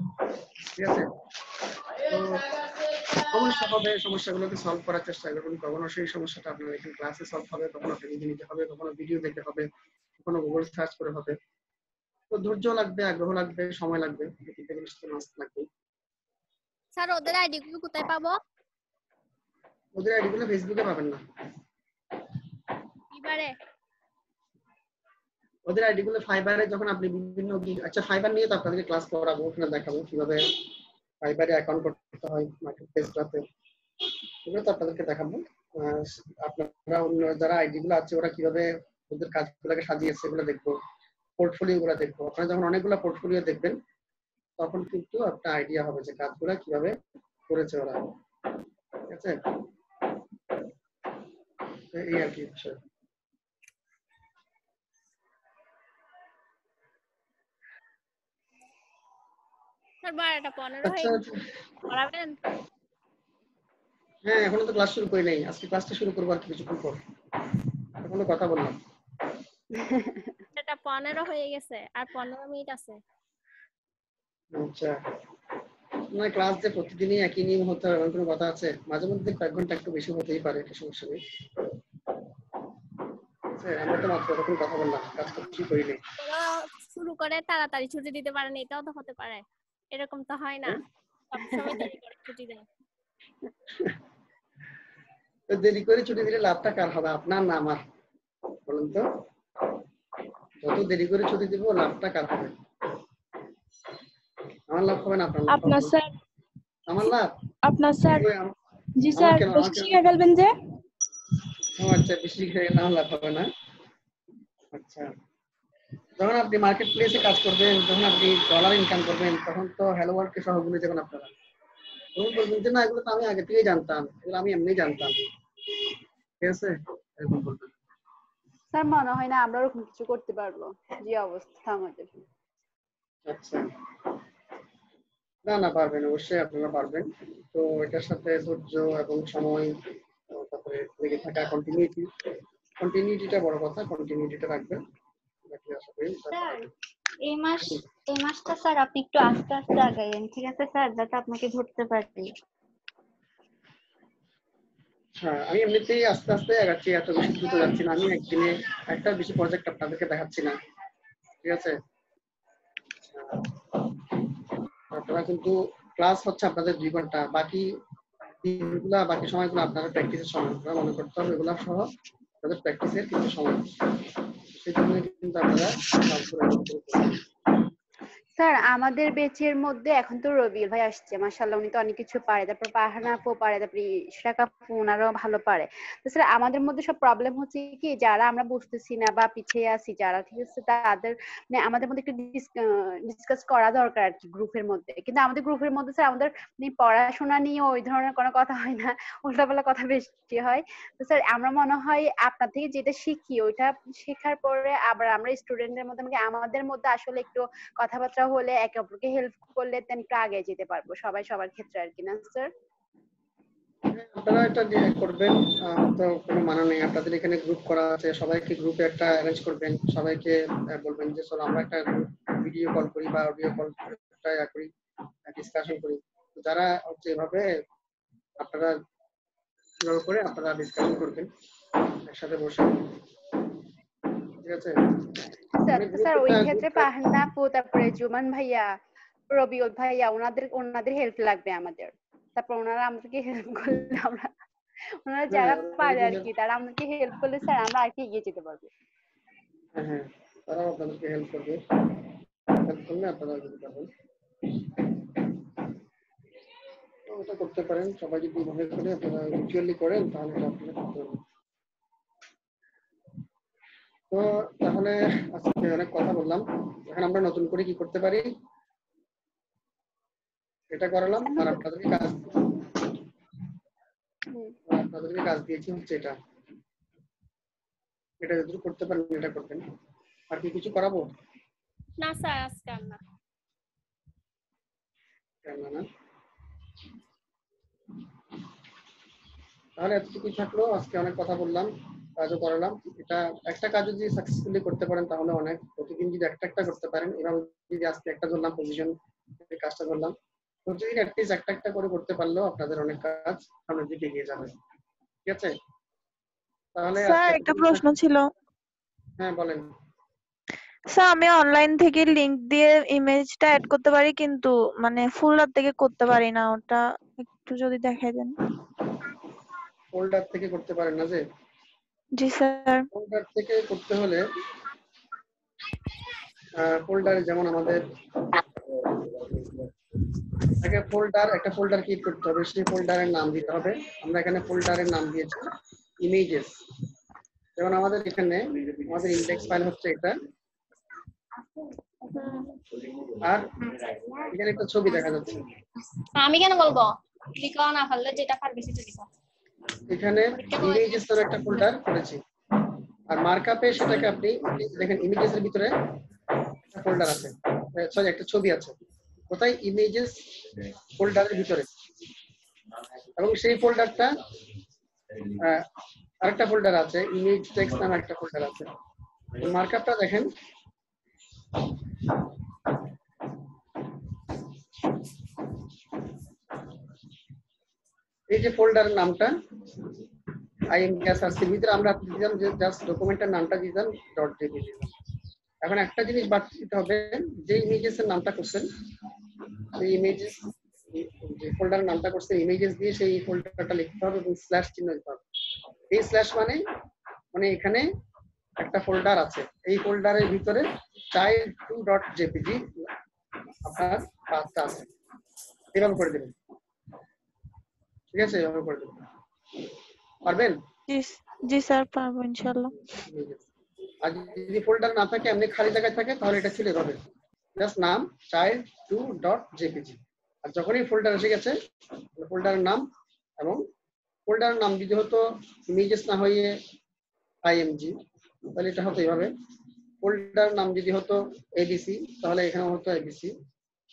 ঠিক আছে, তো সমস্যা হবে, সমস্যাগুলোকে সলভ করার চেষ্টা করুন। কখনো সেই সমস্যাটা আপনার এখানে ক্লাসে সলভ হবে, কখনো নিজে নিতে হবে, কখনো ভিডিও দেখতে হবে, কখনো গুগল সার্চ করে হবে। তো ধৈর্য লাগবে, আগ্রহ লাগবে, সময় লাগবে, এই তিনটে জিনিস তো মাস্ট লাগবে। স্যার ওদের আইডি গুলো কোথায় পাবো? ওদের আইডি গুলো ফেসবুকে পাবেন না, এবারে ওদের আইডি গুলো ফাইবারে যখন আপনি বিভিন্ন, আচ্ছা ফাইবার নিয়ে তো আপনাদেরকে ক্লাস করাবো, ওখানে দেখাবো কিভাবে ফাইবারে অ্যাকাউন্ট করতে হয় মার্কেট প্লেসটাতে, এগুলো তো আপনাদেরকে দেখাবো। আপনারা অন্য যারা আইডি গুলো আছে ওরা কিভাবে ওদের কাজগুলোকে সাজিয়েছে সেগুলো দেখবো, পোর্টফোলিও গুলো দেখবো। আপনারা যখন অনেকগুলো পোর্টফোলিও দেখবেন তখন কিন্তু একটা আইডিয়া হবে যে কাজগুলো কিভাবে করেছে ওরা। ঠিক আছে, এই আর কি বিষয়। স্যার 12:15 হয়ে আচ্ছা গেছে, পড়াবেন? হ্যাঁ, এখনো তো ক্লাস শুরু করি নাই, আজকে ক্লাসটা শুরু করবো আর কিছুক্ষণ পর, এখনো কথা বললাম। 12:15 হয়ে গেছে, আর 15 মিনিট আছে। আচ্ছা, না ক্লাস যে প্রতিদিনই একই নিয়ম হতে হবে এমন কোনো কথা আছে? মাঝে মধ্যে কয়েক ঘন্টা একটু বেশি হতেই পারে, এটা সমস্যা নেই। আচ্ছা, আমরা তো মাত্র এরকম কথা বললাম, কাজ তো কিছুই করি নাই। ওরা শুরু করে তাড়াতাড়ি ছুটি দিতে পারেন, এটাও তো হতে পারে। এরকম তো হয় না, সবসময় দেরি করে ছুটি দেয়। তো দেরি করে ছুটি দিলে লাভটা কার হবে, আপনার না আমার? বলুন তো, যত দেরি করে ছুটি দিব লাভটা কার হবে? আমার লাভ হবে না আপনার লাভ? আপনার স্যার। আমার লাভ? আপনার স্যার। জি জি স্যার, বেশি শিখে ফেলবেন যে। ও আচ্ছা, বেশি শিখে গেলে আমার লাভ হবে না। আচ্ছা, যখন আপনি মার্কেট প্লেসে কাজ করবেন, যখন আপনি ডলার ইনকাম করবেন, তখন তো হ্যালো ওয়ার্ল্ডকে সহ ভুলে যাবেন আপনারা। তখন বলবেন যে না এগুলো তো আমি আগে থেকেই জানতাম, এগুলো আমি এমনি জানতাম। ঠিক আছে, এরকম বলবেন। স্যার মনে হয় না আমরা ওরকম কিছু করতে পারবো, যে অবস্থা আমাদের। আচ্ছা, না না পারবেন, অবশ্যই আপনারা পারবেন। তো এটার সাথে ধৈর্য এবং সময়, তারপরে লেগে থাকা, কন্টিনিউটিটা বড় কথা, কন্টিনিউটিটা রাখবেন। বাকি আশা করি স্যার এই মাসটা স্যার আপনি একটু আস্তে আস্তে আগাইয়েন, ঠিক আছে স্যার, যাতে আপনাকে ধরতে পারি। হ্যাঁ, আমি এমনিতেই আস্তে আস্তে আগাচ্ছি, এত বেশি দ্রুত যাচ্ছি না। আমি একদিনে একটা বেশি প্রজেক্ট আপনাদেরকে দেখাচ্ছি না। ঠিক আছে, আপনারা কিন্তু ক্লাস হচ্ছে আপনাদের 2 ঘন্টা, বাকি দিনগুলা, বাকি সময়গুলো আপনারা প্র্যাকটিসের সময়, আপনারা মনে করতে হবে এগুলা সহ আপনাদের প্র্যাকটিসের কিছু সময়, সেই জন্য কিন্তু আপনারা কাজ করে স্যার আমাদের ব্যাচের মধ্যে এখন তো রবিউল ভাই আসছে, মাশাআল্লাহ উনি তো অনেক কিছু পারে, তারপর পাহানা আপু পারে, তারপর ইশরাক আপু ওনারাও ভালো পারে। তো স্যার আমাদের মধ্যে সব প্রবলেম হচ্ছে কি, যারা আমরা বুঝতেছি না বা পিছিয়ে আছি যারা, ঠিক আছে, তাদের মানে আমাদের মধ্যে একটু ডিসকাস করা দরকার আর কি গ্রুপের মধ্যে। কিন্তু আমাদের গ্রুপের মধ্যে স্যার আমাদের পড়াশোনা নিয়ে ওই ধরনের কোনো কথা হয় না, উল্টাপাল্টা কথা বেশি হয়। তো স্যার আমরা মনে হয় আপনার থেকে যেটা শিখি ওইটা শেখার পরে আবার আমরা স্টুডেন্টদের মধ্যে মানে আমাদের মধ্যে আসলে একটু কথাবার্তা হলে, একে অপরকে হেল্প করলে দেন একটু আগে যেতে পারবো সবাই সবার ক্ষেত্রে আর কি, না স্যার? আপনারা এটা করবেন, তো কোনো মানা নেই। আপনাদের এখানে গ্রুপ করা আছে, সবাইকে গ্রুপে একটা অ্যারেঞ্জ করবেন, সবাইকে বলবেন যে চলো আমরা একটা ভিডিও কল করি বা অডিও কল করি, ডিসকাশন করি। যারা হচ্ছে এভাবে আপনারা করে আপনারা ডিসকাশন করবেন একসাথে বসে। ঠিক আছে স্যার ওই ক্ষেত্রে পাহানা আপু, তারপরে জুমান ভাইয়া, রবিউল ভাইয়া, ওনাদের হেল্প লাগবে আমাদের। তারপর ওনারা আমাদেরকে হেল্প করলে ওনারা যারা পারে আর কি, তারা আমাদেরকে হেল্প করলে স্যার আমরা আর কি এগিয়ে যেতে পারবো। হ্যাঁ, তারাও আপনাদেরকে হেল্প করবে, হেল্প করলে আপনারা এগিয়ে যেতে পারবেন। তো এটা করতে পারেন, সবাই যদি মনে করে আপনারা মিউচুয়ালি করেন তাহলে এটা আপনারা করতে পারেন। তো তাহলে আজকে অনেক কথা বললাম, এখন আমরা নতুন করে কি করতে পারি, এটা করালাম আর আপনাদেরকে কাজ দিয়েছি হচ্ছে এটা যদি করতে পারেন এটা করবেন। আর কি কিছু করাবো? না স্যার আজকে আর না। না তাহলে এতটুকু থাকলো, আজকে অনেক কথা বললাম, কাজও করালাম। এটা একটা কাজ যদি সাকসেসফুলি করতে পারেন তাহলে অনেক, প্রতিদিন যদি একটা করতে পারেন, এভাবে যদি আজকে একটা ধরলাম পজিশন কাজটা করলাম, প্রতিদিন অ্যাটলিস্ট একটা করে করতে পারলেও আপনাদের অনেক কাজ সামনের দিকে এগিয়ে যাবে। ঠিক আছে, তাহলে স্যার একটা প্রশ্ন ছিল। হ্যাঁ বলেন। স্যার আমি অনলাইন থেকে লিংক দিয়ে ইমেজটা অ্যাড করতে পারি, কিন্তু মানে ফোল্ডার থেকে করতে পারি না, ওটা একটু যদি দেখাই দেন। ফোল্ডার থেকে করতে পারেন না যে? জি স্যার। ফোল্ডার থেকে করতে হলে ফোল্ডারে যেমন আমাদের একটা ফোল্ডার ক্রিয়েট করতে হবে, সেই ফোল্ডারের নাম দিতে হবে। আমরা এখানে ফোল্ডারের নাম দিয়েছি ইমেজেস। যেমন আমাদের এখানে আমাদের ইন্ডেক্স ফাইল হচ্ছে এটা, আর এখানে একটা ছবি দেখা যাচ্ছে। আমি কেন বলবো, লিখা না পারলে যেটা পারবে সেটা লিখো। এখানে ইমেজেস এর একটা ফোল্ডার করেছি, আর মার্কআপে সেটাকে আপনি দেখেন ইমেজেস এর ভিতরে একটা ফোল্ডার আছে, সরি একটা ছবি আছে, কোথায়? ইমেজেস ফোল্ডারের ভিতরে। এবং সেই ফোল্ডারটা আরেকটা ফোল্ডার আছে, ইমেজ টেক্সট নামে একটা ফোল্ডার আছে। মার্কআপটা দেখেন, এই যে ফোল্ডারের নামটা IMGSRC-র ভিতরে আমরা দিলাম যে জাস্ট ডকুমেন্টের নামটা দিলাম .jpg। এখন একটা জিনিস বাড়তি দিতে হবে, যে ইমেজেস এর নামটা করছেন সেই ইমেজেস, যে ফোল্ডারের নামটা করছে ইমেজেস দিয়ে সেই ফোল্ডারটা লিখতে হবে এবং স্ল্যাশ চিহ্ন দিতে হবে। এই স্ল্যাশ মানে এখানে একটা ফোল্ডার আছে, এই ফোল্ডারের ভিতরে child2.jpg আপনার কাজটা আছে, এভাবে করে দেবেন। ঠিক আছে, এভাবে করে দেবেন, পারবেন? জি স্যার পারবো ইনশাআল্লাহ। আর যদি ফোল্ডার না থাকে, এমনি খালি জায়গায় থাকে, তাহলে এটা ছিল এভাবে জাস্ট নাম child2.jpg। আর যখনই ফোল্ডার এসে গেছে, ফোল্ডারের নাম, এবং ফোল্ডারের নাম যদি হতো ইমেজেস না হয়ে IMG, তাহলে এটা হতো এইভাবে। ফোল্ডার নাম যদি হতো ABC, তাহলে এখানে হতো ABC।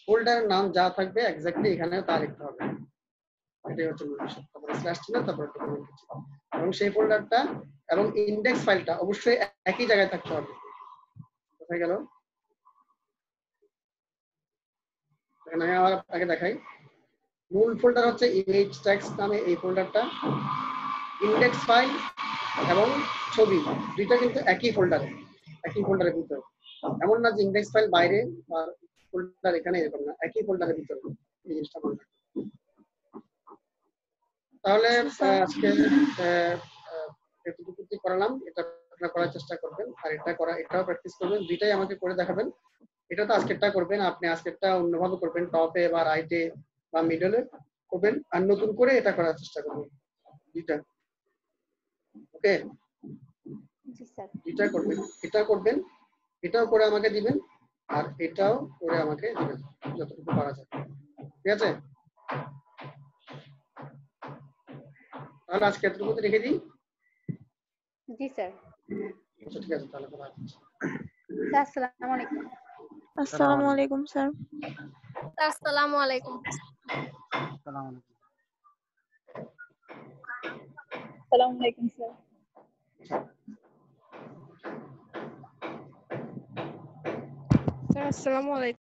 ফোল্ডারের নাম যা থাকবে এক্স্যাক্টলি এখানে তা লিখতে হবে। এটাই হচ্ছে মূল বিষয়। তারপরে স্ল্যাশ চিহ্ন, তারপরে এবং সেই ফোল্ডারটা এবং ইন্ডেক্স ফাইলটা অবশ্যই একই জায়গায় থাকতে হবে। কোথায় গেল? এখানে আবার আগে দেখাই, মূল ফোল্ডার হচ্ছে ইমেজ টেক্সট নামে এই ফোল্ডারটা, ইন্ডেক্স ফাইল এবং ছবি দুইটা কিন্তু একই ফোল্ডারের ভিতরে। এমন না যে ইন্ডেক্স ফাইল বাইরে আর ফোল্ডার এখানে, এরকম না, একই ফোল্ডারের ভিতরে এই জিনিসটা মনে রাখবেন। তাহলে আজকে এতটুকু করালাম, এটা আপনারা করার চেষ্টা করবেন, আর এটাও প্র্যাকটিস করবেন, দুইটাই আমাকে করে দেখাবেন। এটা তো আজকেরটা করবেন, আপনি আজকেরটা অন্যভাবে করবেন, টপে বা রাইটে বা মিডলে করবেন, আর নতুন করে এটা করার চেষ্টা করবেন দুইটা। ওকে, এটা করবেন, এটাও করে আমাকে দিবেন, আর এটাও করে আমাকে দিবেন যতটুকু পারা যায়। ঠিক আছে, তাহলে আজকে এতটুকু রেখে দিই। জি স্যার। আচ্ছা ঠিক আছে, তাহলে কথা হচ্ছে। আসসালামু আলাইকুম। আসসালামু আলাইকুম স্যার। আসসালামু আলাইকুম। আসসালামু আলাইকুম স্যার। আসসালামু আলাইকুম।